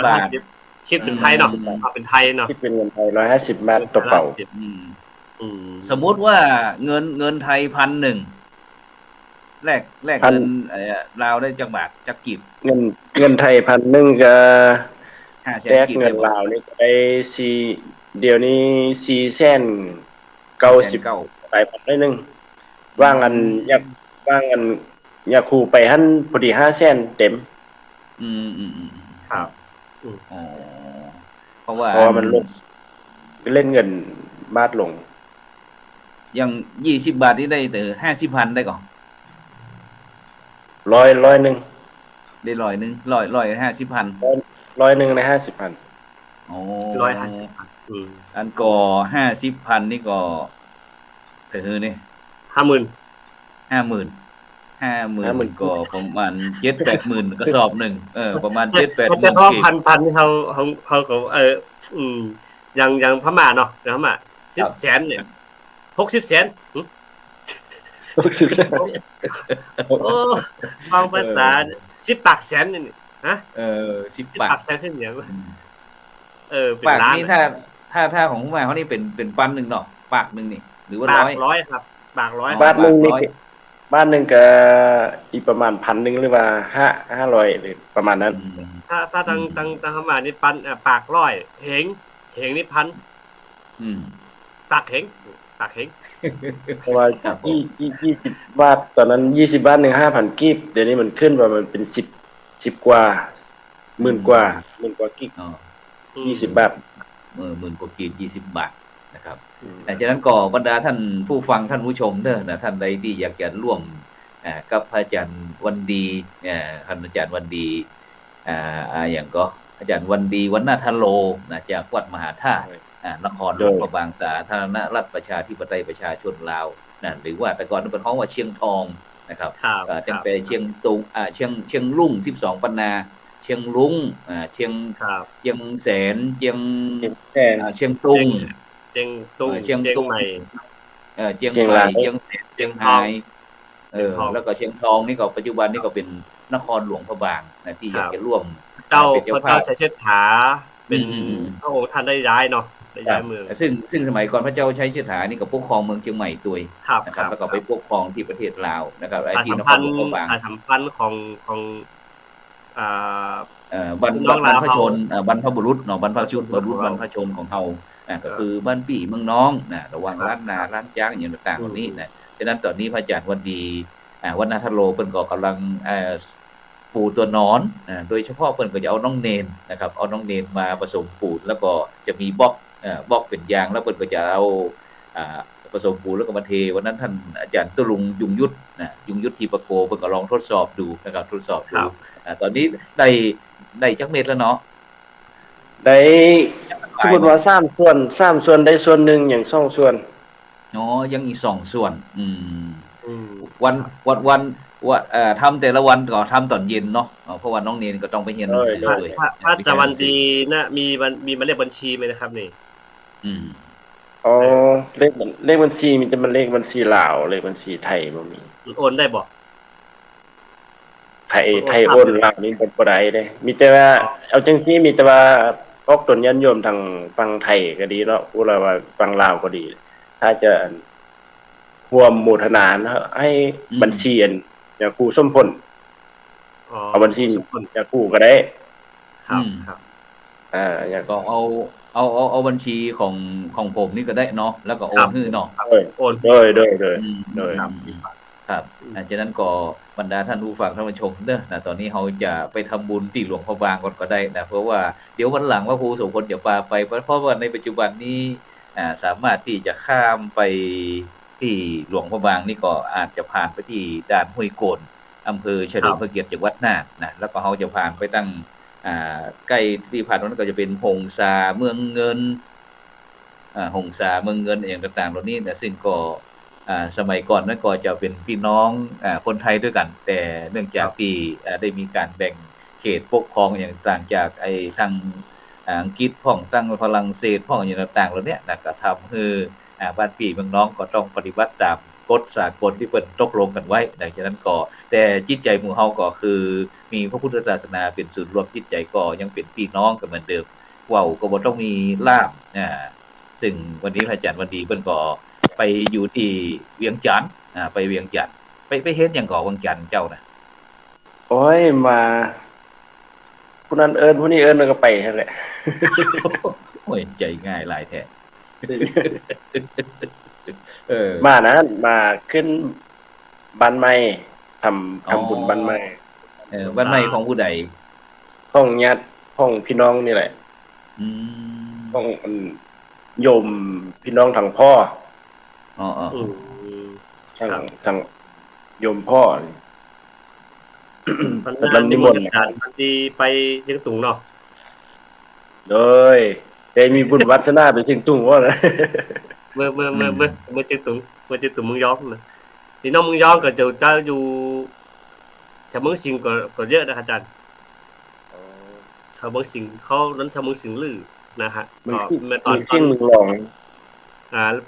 บาทคิดเป็นไทยเนาะเอาเป็นไทยเนาะคิดเป็นเงินไทย150 บาทต่อเป่าสมมุติว่าเงินไทย 1,000 แลกเงินลาวได้จักบาทจักกีบเงินไทย 1,000 ก็แลกเงินลาวนี่ได้4เดี๋ยวนี้490,000ไปพันได้นึงว่างอันอยากคู่ไปหั่นพอดี500,000เต็มครับเพราะว่ามันลงเล่นเงินบาทลงอย่าง20 บาทนี่ได้แต่50,000ได้ก่อน100นึงได้100นึง150,000 100นึงใน50,000อ๋อ150,000 อันก่อ50,000นี่ก็แต่คือนี่ 50,000 50,000ก็ประมาณ 7-8 หมื่นกระสอบหนึ่งประมาณ 7-8 มัน ห จะ มื่น พอ กีบ พันๆที่เขาก็อย่างพม่าเนาะอย่างพม่า10 แสนเนี่ย60 แสนโอ้ฟังภาษา10 ปากแสนนี่ฮะ10 10 ปา ปาก กแสนขึ้นอย่างเป็น ปาก ล้าน นี่ถ้าของผู้มาเขานี่เป็นปันหนึ่งเนาะปากหนึ่งนี่หรือว่า ปาก ร้อย 100ครับปาก100 บ้านหนึงนี่บ้านหนึงก็อีกประมาณ1,000หรือว่า500หรือประมาณนั้น ถ้าตังพม่านี่ปันปาก100เหงนี่พันปากเหงเพราะว่า20 บาทตอนนั้น20 บาทนึง 5,000 กีบเดี๋ยวนี้มันขึ้นว่ามันเป็น10กว่าหมื่นกว่ากีบ20 บาทหมื่นกว่ากีบ20 บาทนะครับแต่ฉะนั้นก็บรรดาท่านผู้ฟังท่านผู้ชมเด้อนะท่านใดที่อยากจะร่วมกับพระอาจารย์วันดีท่านอาจารย์วันดีอย่างก็อาจารย์วันดีวรรณทโลนะจากวัดมหาธาตุนครหลวงพระบางสาธารณรัฐประชาธิปไตยประชาชนลาวนะหรือว่าแต่ก่อนนั้นเป็นห้องว่าเชียงทองนะครับตั้งแต่เชียงตุงเชียงรุ่ง12 ปันนาเชียงรุ้งเชียงแสนเชียงตุงเชียงใหม่เชียงใหม่เชียงแสนเชียงไฮแล้วก็เชียงทองนี่ก็ปัจจุบันนี่ก็เป็นนครหลวงพระบางนะที่อยากจะร่วมพระเจ้าชัยเชษฐาเป็นพระองค์ท่านได้ย้ายเนาะได้ย้ายเมืองซึ่งสมัยก่อนพระเจ้าชัยเชษฐานี่ก็ปกครองเมืองเชียงใหม่ตัวนะครับแล้วก็ไปปกครองที่ประเทศลาวนะครับสายสัมพันธ์ของบรรพชนบรรพบุรุษเนาะบรรพชนของเฮาก็คือบ้านปี่เมืองน้องนะระหว่างล้านนาล้านจ้างอย่างต่างๆเหล่านี้นะฉะนั้นตอนนี้พระอาจารย์วันดีวรรณทโลเพิ่นก็กำลังปูตัวนอนโดยเฉพาะเพิ่นก็จะเอาน้องเนนนะครับเอาน้องเนนมาผสมปูนแล้วก็จะมีบล็อกเป็นยางแล้วเพิ่นก็จะเอาผสมปูนแล้วก็มาเทวันนั้นท่านอาจารย์ตุลุงยุงยุทธทีปโกเพิ่นก็ลองทดสอบดูนะครับทดสอบดูตอนนี้ได้จักเม็ดแล้วเนาะได้สมมุติว่า3 ส่วนได้ส่วนหนึ่งอย่าง2 ส่วนยังอีก2 ส่วนวันทำแต่ละวันก็ทำตอนเย็นเนาะเพราะว่าน้องเนนก็ต้องไปเรียนหนังสือด้วยพระอาจารย์วันดีนะมีมาเลขบัญชีมั้ยนะครับนี่เลขบัญชีมีแต่มันเลขบัญชีลาวเลขบัญชีไทยบ่มีโอนได้บ่ไทยโอนลาวนี่บ่ได้เด้มีแต่ว่าเอาจังซี่มีแต่ว่าพวกตนญาติโยมทางฝั่งไทยก็ดีเนาะผู้ละว่าฝั่งลาวก็ดีถ้าจะร่วมโมทนาให้บัญชีอย่างครูสมพลเอาบัญชีอย่างครูก็ได้ครับอยากก็เอาบัญชีของผมนี่ก็ได้เนาะแล้วก็โอนให้เนาะโอนโดยครับฉะนั้นก็บรรดาท่านผู้ฟังท่านผู้ชมเด้อนะตอนนี้เราจะไปทำบุญที่หลวงพระบางก่อนก็ได้นะเพราะว่าเดี๋ยววันหลังว่าครูโสพลจะพาไปเพราะว่าในปัจจุบันนี้สามารถที่จะข้ามไปที่หลวงพระบางนี่ก็อาจจะผ่านไปที่ด่านห้วยโกนอำเภอเฉลิมพระเกียรติจังหวัดน่านนะแล้วก็เราจะผ่านไปตั้งใกล้ที่ผ่านนั้นก็จะเป็นหงสาเมืองเงินหงสาเมืองเงินอย่างต่างๆเหล่านี้นะซึ่งก็สมัยก่อนนั้นก็จะเป็นพี่น้องคนไทยด้วยกันแต่เนื่องจากที่ได้มีการแบ่งเขตปกครองอย่างต่างจากทางอังกฤษพ้องตั้งฝรั่งเศสพ้องอย่างต่างๆเหล่านี้นะก็ทำให้บ้านพี่เมืองน้องก็ต้องปฏิบัติตามกฎสากลที่เพิ่นตกลงกันไว้ดังนั้นก็แต่จิตใจหมู่เฮาก็คือมีพระพุทธศาสนาเป็นศูนย์รวมจิตใจก็ยังเป็นพี่น้องกันเหมือนเดิมเว้าก็บ่ต้องมีล่ามซึ่งวันนี้พระอาจารย์วันดีเพิ่นก็ไปอยู่ที่เวียงจันทน์ไปเวียงจันทน์ไปเฮ็ดหยังก่อเวียงจันทน์เจ้าน่ะโอ้ยมาผู้นั้นเอิ้นผู้นี้เอิ้นแล้วก็ไปนั่นแหละโอ้ยใจง่ายหลายแท้มานั้นมาขึ้นบ้านใหม่ทำบุญบ้านใหม่บ้านใหม่ของผู้ใดห้องญาติห้องพี่น้องนี่แหละห้องโยมพี่น้องทางพ่อทางโยมพ่อมันนิมนต์อาจารย์มันดีไปเชียงตุงเนาะโดย ได้มีบุญวาสนาไปถึงตุ้งว่านะ เมื่อเจอตุงเมืองยองนะพี่น้องเมืองยองก็จะอยู่แถวเมืองสิงห์ก็เยอะนะอาจารย์เขาเมืองสิงห์เขานั้นแถวเมืองสิงห์ลือนะฮะ มึง ก็ ที่ เมื่อตอน มึงลอง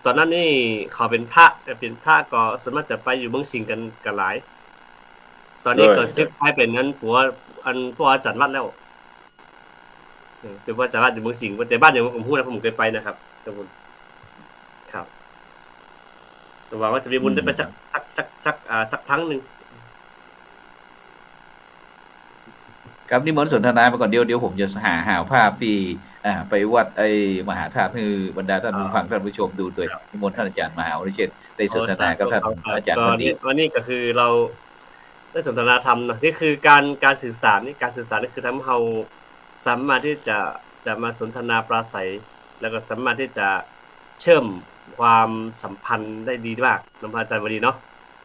ตอนนั้นนี่เขาเป็นพระก็ส่วนมากจะไปอยู่เมืองสิงห์กันหลาย ตอนนี้ก็ซึกให้เป็นนั้นพวกอาจารย์วัดแล้วเป็นว่าอาจารย์วัดอยู่เมืองสิงห์แต่บ้านอย่างผมพูดนะผมเคยไปนะครับครับแต่ว่าจะมีบุญได้ไปสักครั้งหนึ่ง ครับนิมนต์สนทนาไปก่อนเดี๋ยวผมจะหาภาพที่ไปวัดไอ้มหาธาตุให้บรรดาท่านผู้ฟังท่านผู้ชมดูด้วยนิมนต์ท่านอาจารย์มหาวิเชษฐ์ได้สนทนากับท่านอาจารย์วันดีวันนี้ก็คือเราได้สนทนาธรรมนะนี่คือการสื่อสารนี่คือทำให้เราสามารถที่จะมาสนทนาปราศัยแล้วก็สามารถที่จะเชื่อมความสัมพันธ์ได้ดีมากน้ำพระอาจารย์วันดีเนาะ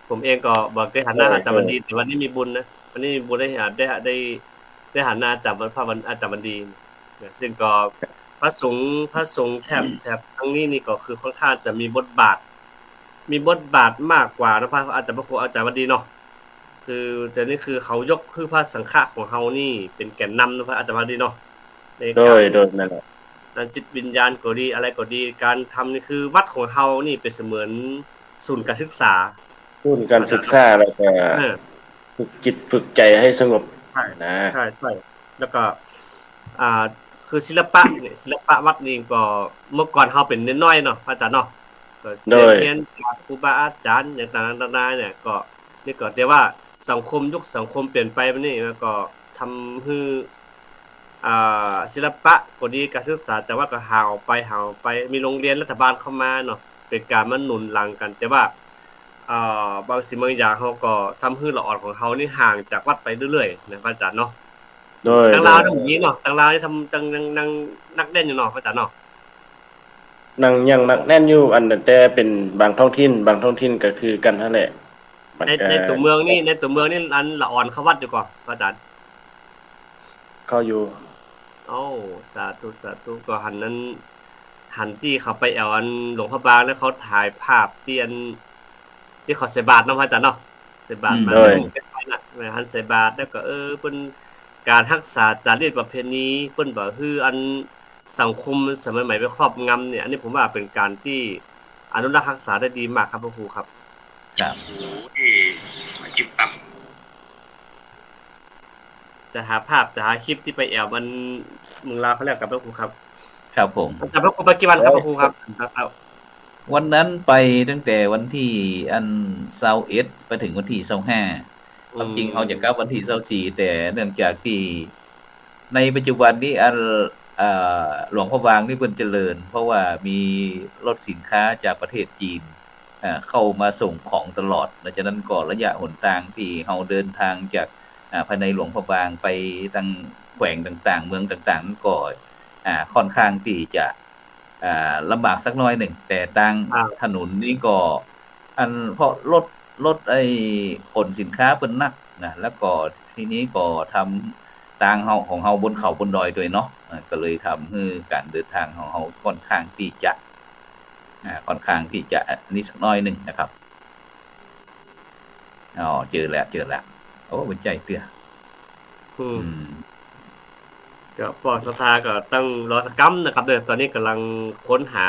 ผมเองก็บอกได้หันหน้าอาจารย์วันดีแต่วันนี้มีบุญนะวันนี้มีบุญได้หันหน้าจากพระวันอาจารย์วันดีซึ่งก็พระสงฆ์แถบทั้งนี้นี่ก็คือค่อนข้างจะมีบทบาทมากกว่านะพระอาจารย์พระครูอาจารย์วันดีเนาะคือแต่นี่คือเขายกคือพระสังฆะของเฮานี่เป็นแก่นนำนะพระอาจารย์วันดีเนาะโดยนั่นแหละการจิตวิญญาณก็ดีอะไรก็ดีการทำนี่คือวัดของเฮานี่เป็นเสมือนศูนย์การศึกษาแล้วก็ฝึกจิตฝึกใจให้สงบนะใช่แล้วก็คือศิลปะวัดนี่ก็เมื่อก่อนเฮาเป็นน้อยๆเนาะอาจารย์เนาะก็เรียนจากครูบาอาจารย์อย่างต่างๆเนี่ยก็นี่ก็แต่ว่าสังคมยุคสังคมเปลี่ยนไปนี่แล้วก็ทำให้ศิลปะก็ดีการศึกษาจังหวัดก็ห่างออกไปมีโรงเรียนรัฐบาลเข้ามาเนาะเป็นการมาหนุนหลังกันแต่ว่าบางสิ่งบางอย่างเฮาก็ทำให้ละอ่อนของเฮานี่ห่างจากวัดไปเรื่อยๆนะพระอาจารย์เนาะโดยทางลาวอย่างนี้เนาะทางลาวนี่ทำจังยังนักเล่นอยู่เนาะพระอาจารย์เนาะยังนักแน่นอยู่อันแต่เป็นบางท้องถิ่นก็คือกันนั่นแหละในตัวเมืองนี่อันละอ่อนเข้าวัดอยู่ก่อนพระอาจารย์เข้าอยู่สาธุก็หันที่เขาไปเอาอันหลวงพระบางแล้วเขาถ่ายภาพที่เขาใส่บาตรเนาะพระอาจารย์เนาะใส่บาตรมาเป็นไปน่ะหันใส่บาตรแล้วก็เพิ่นการรักษาจารีตประเพณีเพิ่นบ่คืออันสังคมสมัยใหม่ไปครอบงำเนี่ยอันนี้ผมว่าเป็นการที่อนุรักษ์รักษาได้ดีมากครับพระครูครับครับที่จิบตับจะหาภาพจะหาคลิปที่ไปแอวมันเมืองลาวเขาเรียกกับพระครูครับครับผมอาจารย์พระครูไปกี่วันครับพระครูครับวันนั้นไปตั้งแต่วันที่21ไปถึงวันที่25ความจริงเขาจะกลับวันที่24แต่เนื่องจากที่ในปัจจุบันนี้หลวงพระบางนี่เพิ่นเจริญเพราะว่ามีรถสินค้าจากประเทศจีนเข้ามาส่งของตลอดดังนั้นก็ระยะหนทางที่เฮาเดินทางจากภายในหลวงพระบางไปทางแขวงต่างๆเมืองต่างๆนั้นก็ค่อนข้างที่จะลำบากสักน้อยหนึ่งแต่ทางถนนนี่ก็เพราะรถไอ้ขนสินค้าเพิ่นหนักนะแล้วก็ทีนี้ก็ทำทางเฮาของเฮาบนเขาบนดอยด้วยเนาะก็เลยทำให้การเดินทางของเฮาค่อนข้างที่จะนิดสักน้อยหนึ่งนะครับเจอแล้วโอ้หัวใจเตื้อก็ปอสถาก็ต้องรอสักกัมนะครับเดี๋ยวตอนนี้กำลังค้นหา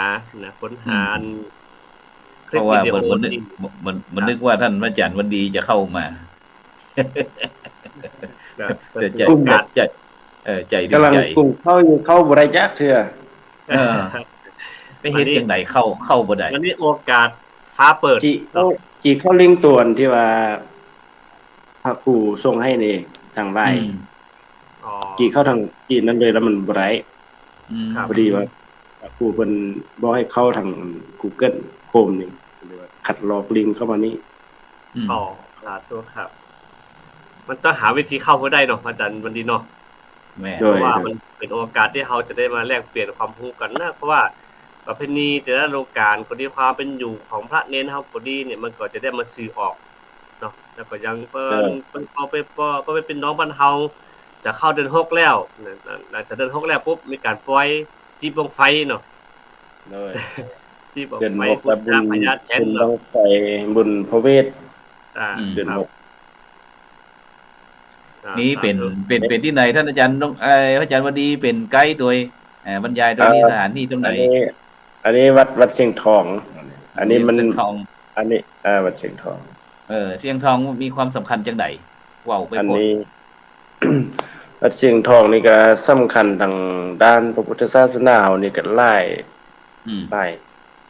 เพราะว่ามันนึกว่าท่านอาจารย์วันดีจะเข้ามาใจกำลังกลุ่มเข้าบ่ได้จักเทื่อไปเฮ็ดจังได๋เข้าบ่ได้วันนี้โอกาสฟ้าเปิดจีเข้าลิงก์ตัวที่ว่าพระครูส่งให้นี่สั่งไว้จีเข้าทางจีนนั่นเลยแล้วมันบ่ได้พอดีว่าครูเพิ่นบ่ให้เข้าทาง Google Chrome นี่หรือว่าขัดลอกลิงก์เข้ามานี่สาธุครับมันต้องหาวิธีเข้าเพื่อได้เนาะอาจารย์วันดีเนาะเพราะว่ามันเป็นโอกาสที่เราจะได้มาแลกเปลี่ยนความรู้กันนะเพราะว่าประเพณีแต่ละโอกาสก็ดีความเป็นอยู่ของพระเนรเฮาก็ดีเนี่ยมันก็จะได้มาสื่อออกเนาะแล้วก็ยังเพิ่นเอาไปเป็นน้องบ้านเฮาจะเข้าเดือน6แล้วหลังจากเดือน6แล้วปุ๊บมีการปล่อย จีบวงไฟเนาะ โดย จีบวง เดือน ไฟ 6 พุ และ ท บุ ธา ญ พญาแทน บุญบั เนาะ งไฟบุญพระเวท เดือน ครับ 6 นี้เป็น สาธุ เป็นที่ไหนท่านอาจารย์ต้องพระอาจารย์วดีเป็นไกด์โดยบรรยายโดยมีสถานที่ตรงไหน อันนี้วัดเชียงทอง อันนี้มัน เสียงทอง อันนี้วัดเชียงทอง เสียงทองมีความสำคัญจังไดว้าวไป อัน หมด นี้ วัดเชียงทองนี่ก็สำคัญทางด้านพระพุทธศาสนาเฮานี่ก็หลาย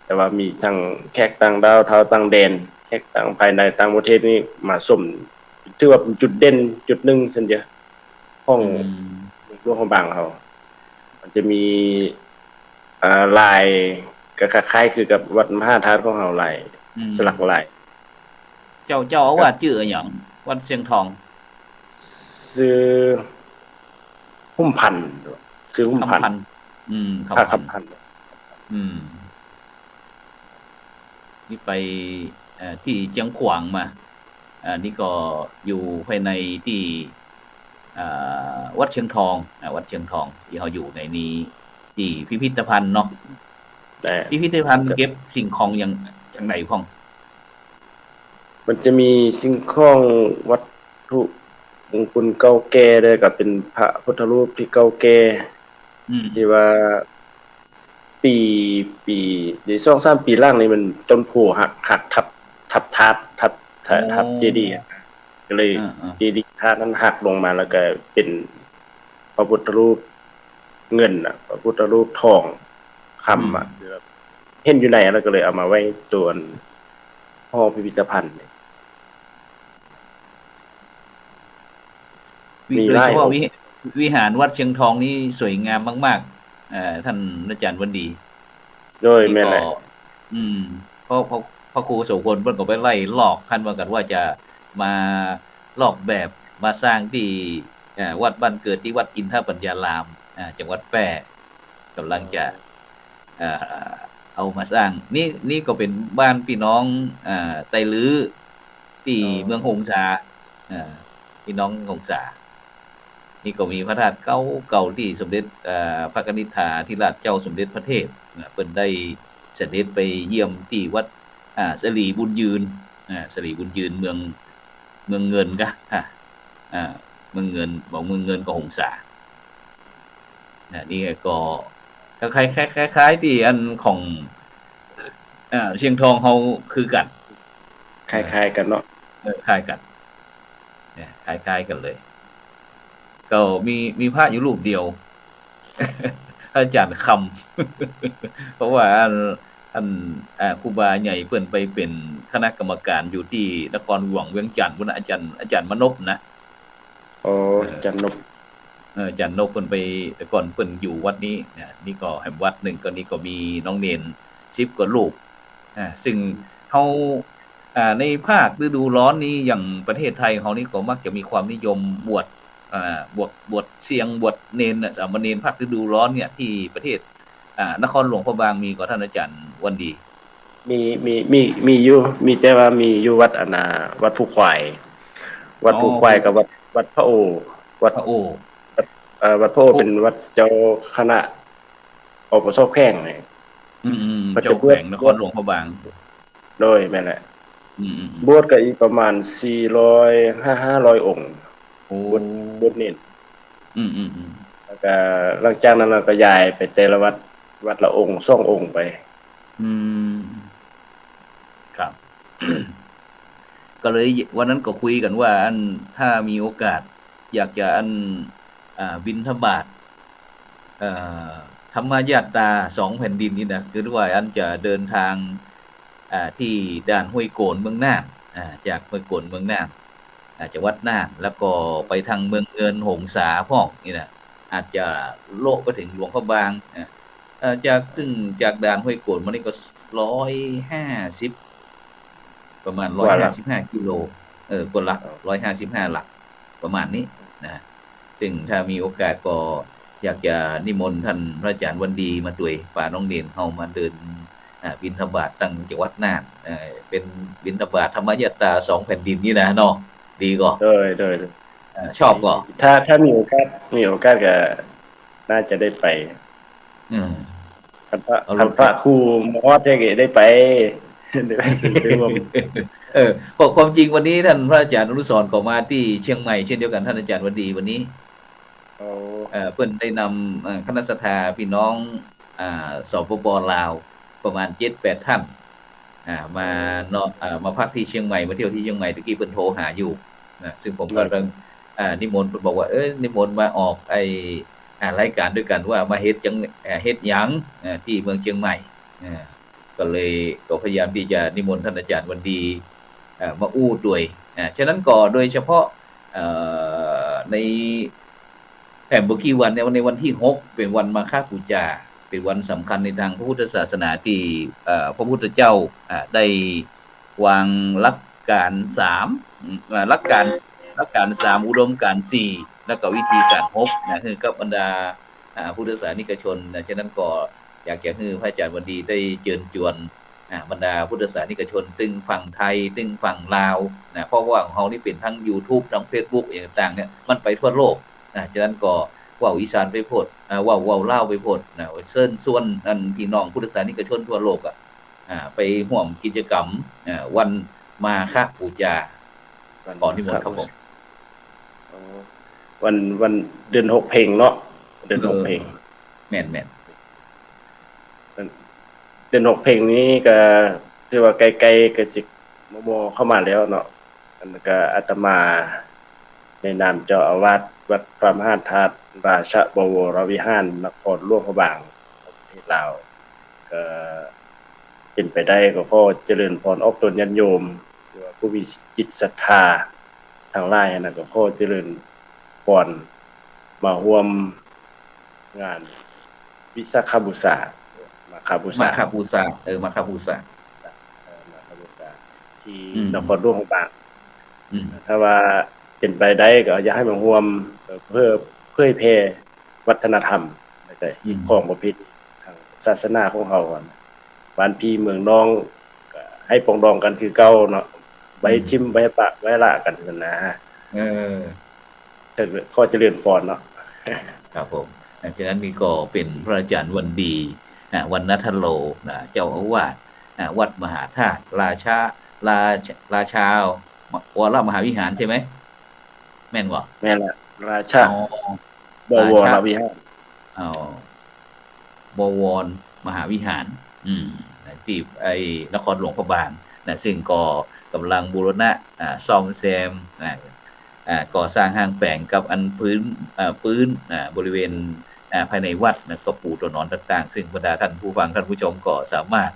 แต่ว่ามีทั้งแขกต่างดาวชาวต่างแดนแขกต่างภายในต่างประเทศนี่มาสมถือว่าเป็นจุดเด่นจุดหนึ่งซั่นเดียวของหลวงพระบางเขามันจะมีลายก็คล้ายๆคือกับวัดมหาธาตุของเฮาลายสลักลาย เจ้าอาวาสชื่อหยังวัดเสียงทอง ซื้อหุ้มพันธุ์ซื้อหุ้มพัน คำพัน ธุ์ ธ์ ค่า คำพันธ์ คำพันธุ์ นี่ไปที่เจียงขวางมานี่ก็อยู่ภายในที่วัดเชียงทองวัดเชียงทองที่เขาอยู่ในนี้ที่พิพิธภัณฑ์เนาะ แต่ พิพิธภัณฑ์เก็บสิ่งของอย่างไหนพ้อง มันจะมีสิ่งของวัตถุมงคลเก่าแก่ด้วยกับเป็นพระพุทธรูปที่เก่าแก่ที่ว่าปีใน2-3 ปีล่างนี้มันต้นโพหักทับเจดีย์ก็เลยเจดีย์ธาตุนั้นหักลงมาแล้วก็เป็นพระพุทธรูปเงินพระพุทธรูปทองคำเห็นอยู่ไหนแล้วก็เลยเอามาไว้ตัวห้องพิพิธภัณฑ์โดยเฉพาะวิหารวัดเชียงทองนี่สวยงามมากๆท่านอาจารย์วันดี โดยแม่นแหละ เพราะพระครูโสพลเพิ่นก็ไปไล่ลอกคันว่ากันว่าจะมาลอกแบบมาสร้างที่วัดบ้านเกิดที่วัดอินทปัญญารามจังหวัดแพร่กำลังจะเอามาสร้างนี่ก็เป็นบ้านพี่น้องไตลื้อที่เมืองหงสาพี่น้องหงสานี่ก็มีพระธาตุเก่าที่สมเด็จพระกนิษฐาธิราชเจ้าสมเด็จพระเทพเพิ่นได้เสด็จไปเยี่ยมที่วัดสลีบุญยืนสลีบุญยืนเมืองเงินกะเมืองเงินบอกเมืองเงินก็หงสานี่ก็คล้ายที่อันของเชียงทองเฮาคือกันคล้ายๆกันเนาะคล้ายกันเนี่ยคล้ายๆกันเลยก็มีพระอยู่รูปเดียว อาจารย์คำ เพราะว่าอันครูบาใหญ่เพิ่นไปเป็นคณะกรรมการอยู่ที่นครหลวงเวียงจันทน์พุ่นอาจารย์มนพนะอาจารย์นพอาจารย์นพเพิ่นไปแต่ก่อนเพิ่นอยู่วัดนี้นี่ก็แห่งวัดนึงก็นี่ก็มีน้องเนน10กว่ารูปซึ่งเฮาในภาคฤดูร้อนนี้อย่างประเทศไทยเฮานี่ก็มักจะมีความนิยมบวชเสียงบวชเนนสามเณรภาคฤดูร้อนเนี่ยที่ประเทศนครหลวงพระบางมีกับท่านอาจารย์วันดีมีอยู่มีแต่ว่ามีอยู่วัดวัดผู้ควายวัดผู้ควายกับวัดพระโอวัดพระโอวัดพระโอเป็นวัดเจ้าคณะปสแข้งนี่เจ้าแขวงนครหลวงพระบางโดยแม่นแหละบวชก็อีกประมาณ400-500องค์บวชเน้นแล้วก็หลังจากนั้นเราก็ย้ายไปแต่ละวัดละองค์2องค์ไปครับ ก็เลยวันนั้นก็คุยกันว่าถ้ามีโอกาสอยากจะบิณฑบาตธรรมญาตรา2แผ่นดินนี่นะคือว่าจะเดินทางที่ด่านห้วยโกนเมืองน่านจากห้วยโกนเมืองน่านจังหวัดน่านแล้วก็ไปทางเมืองเงินหงสาพ้องนี่นะอาจจะโลกไปถึงหลวงพระบางจากด่านห้วยโกนมานี่ก็150ประมาณ155กิโลคนละ155หลักประมาณนี้นะซึ่งถ้ามีโอกาสก็อยากจะนิมนต์ท่านพระอาจารย์วันดีมาด้วยป่าน้องเนนเฮามาเดินบิณฑบาตตั้งจังหวัดน่านเป็นบิณฑบาตธรรมญาตรา2แผ่นดินนี่นะเนาะดีก็โดยชอบก็ถ้ามีโอกาสก็น่าจะได้ไป อืม คันพระครูมอดได้ไปได้ร่วม เพราะความจริงวันนี้ท่านพระอาจารย์อนุสรณ์ก็มาที่เชียงใหม่เช่นเดียวกันท่านอาจารย์วันดีวันนี้ โอ้ เพิ่นได้นำคณะศรัทธาพี่น้องสปป.ลาวประมาณ 7-8 ท่านมานอนมาพักที่เชียงใหม่มาเที่ยวที่เชียงใหม่ตะกี้เพิ่นโทรหาอยู่นะซึ่งผมก็นิมนต์เพิ่นบอกว่านิมนต์มาออกรายการด้วยกันว่ามาเฮ็ดจังเฮ็ดหยังที่เมืองเชียงใหม่ก็เลยก็พยายามที่จะนิมนต์ท่านอาจารย์วันดีมาอู้ด้วยฉะนั้นก็โดยเฉพาะในแผ่นบุกี้วันในวันที่6เป็นวันมาฆบูชาเป็นวันสำคัญในทางพระพุทธศาสนาที่พระพุทธเจ้าได้วางหลักการ3หลักการ3อุดมการณ์4แล้วก็วิธีการ6นะคือกับบรรดาพุทธศาสนิกชนฉะนั้นก็อยากจะให้พระอาจารย์วันดีได้เชิญชวนบรรดาพุทธศาสนิกชนตึงฝั่งไทยตึงฝั่งลาวนะเพราะว่าของเฮานี่เป็นทั้ง YouTube ทั้ง Facebook อย่างต่างๆเนี่ยมันไปทั่วโลกฉะนั้นก็เว้าอีสานไปโพดเว้าลาวไปโพดเชิญชวนพี่น้องพุทธศาสนิกชนทั่วโลกไปร่วมกิจกรรมวันมาฆบูชาก่อนที่หมดครับผมวันเดือน6เพ็งเนาะเดือน6เพ็งแม่นเดือน6เพ็งนี้ก็คือว่าไกลๆก็สิมเข้ามาแล้วเนาะอันก็อาตมาในนามเจ้าอาวาสวัดพระมหาธาตุราชบวรวิหารนครหลวงพระบางประเทศลาวก็เป็นไปได้ก็ขอเจริญพรออกตนญาติโยมหรือว่าผู้มีจิตศรัทธาทั้งหลายนะก็ขอเจริญพรมาร่วมงานวิสาขบูชามาฆบูชาที่นครหลวงพระบางถ้าว่าเป็นไปได้ก็อยากให้มาร่วมเพื่อเผยแพร่วัฒนธรรมของประเพณีทางศาสนาของเฮาบ้านพี่เมืองน้องก็ให้ปองดองกันคือเก่าเนาะไว้ทิ่มไว้ปะไว้ละกันนั่นนะข้อเจริญพรเนาะครับผมฉะนั้นมีก็เป็นพระอาจารย์วันดีวันณัฐโลเจ้าอาวาสวัดมหาธาตุราชาวรมหาวิหารใช่ไหมแม่นบ่แม่นละราชาบวรวิหารบวรมหาวิหารที่นครหลวงพระบางซึ่งก็กำลังบูรณะซ่อมแซมก่อสร้างห้างแปลงกับอันพื้นบริเวณภายในวัดก็ปูตัวหนอนต่างๆซึ่งบรรดาท่านผู้ฟังท่านผู้ชมก็สามารถ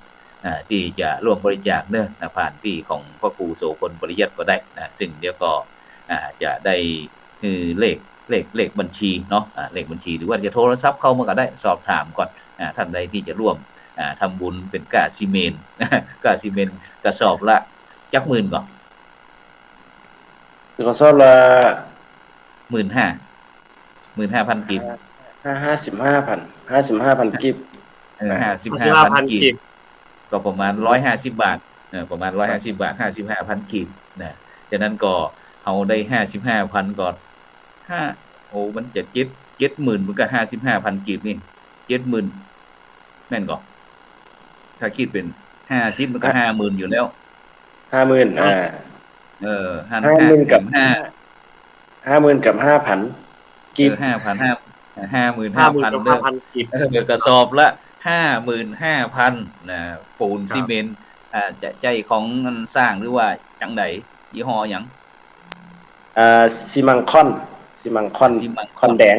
ที่จะร่วมบริจาคผ่านที่ของพระครูโสพลปริยัติก็ได้ซึ่งเดี๋ยวก็จะได้คือเลขบัญชีเนาะเลขบัญชีหรือว่าจะโทรศัพท์เข้ามาก็ได้สอบถามก่อนท่านใดที่จะร่วมทำบุญเป็นกาซีเมนกาซีเมนกระสอบละจักหมื่นก่อนกระสอบละ 15,000 กิบ55,000 กิบ55,000 กิบก็ประมาณ150 บาทประมาณ150 บาท 55,000 กิบฉะนั้นก็เอาได้ 55,000 ก่อนมันจะ70,000มันก็ 55,000 กิบนี่ 70,000แม่นก่อนถ้าคิดเป็น50มันก็ 50,000 อยู่แล้ว 50,000 50,000 กับ 5,000 กิบ 55,000 กิบกระสอบละ 55,000 ปูนซีเมนต์จะใจของสร้างหรือว่าจังได๋ยี่ห้อหยังซีมังคอนคอนแดง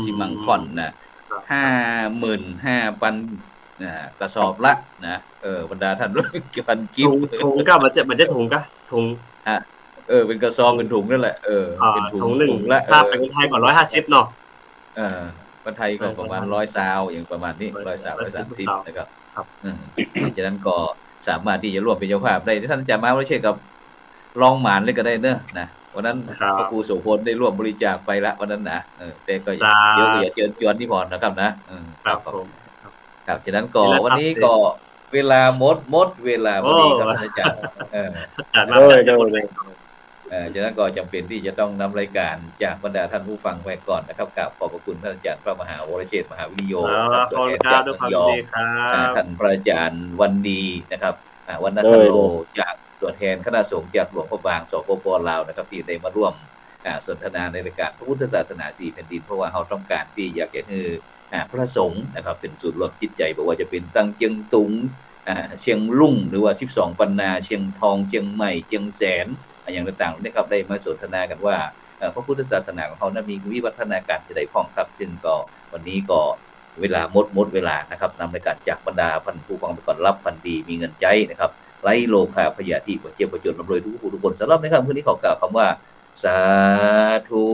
ซีมังคอน55,000 กระสอบละบรรดาท่านพันกิโลถุงก็มันจะถุงก็ถุงเป็นกระสอบเป็นถุงนั่นแหละเป็นถุง1ละถ้าเป็นไทยก็150เนาะคนไทยก็ประมาณ120อย่างประมาณนี้130นะครับฉะนั้นก็สามารถที่จะร่วมเป็นเจ้าภาพได้ท่านจะมาบ่เช่กับรองหมานเลยก็ได้นะวันนั้นพระครูโสพลได้ร่วมบริจาคไปละวันนั้นนะแต่ก็เดี๋ยวอย่าเชิญชวนที่พรนะครับนะครับผมครับฉะนั้นก็วันนี้ก็เวลาหมดเวลาพอดีครับอาจารย์โดย ฉะนั้นก็จำเป็นที่จะต้องนำรายการจากบรรดาท่านผู้ฟังไว้ก่อนนะครับกราบขอบพระคุณท่านอาจารย์พระมหาวรเชษฐ์มหาวิริโย ขอบ ตัว คุณ แทน ครั จา บ ก ด้วย เมือง ความ ย ยิ อน ง ดีครับ ท่านพระอาจารย์วันดีนะครับวรรณทโลจากตัวแทนคณะสงฆ์จากหลวงพระบางสปป.ลาวนะครับที่ได้มาร่วมสนทนาในรายการพระพุทธศาสนา4แผ่นดินเพราะว่าเราต้องการที่อยากจะให้พระสงฆ์นะครับเป็นศูนย์รวมจิตใจบอกว่าจะเป็นตั้งเจียงตุงเชียงลุ่งหรือว่า12ปันนาเชียงทองเชียงใหม่เชียงแสนอย่างต่างๆนะครับได้มาสนทนากันว่าพระพุทธศาสนาของเขานั้นมีวิวัฒนาการจะได้พ้องครับซึ่งก็วันนี้ก็เวลาหมดเวลานะครับนำรายการจากบรรดาพันผู้ฟังไปก่อนรับพันดีมีเงินใจนะครับไร้โลภะพยาธิเจ็บประจนร่ำรวยทุกคนสำหรับในคำคืนนี้ขอกล่าวคำว่าสาธุ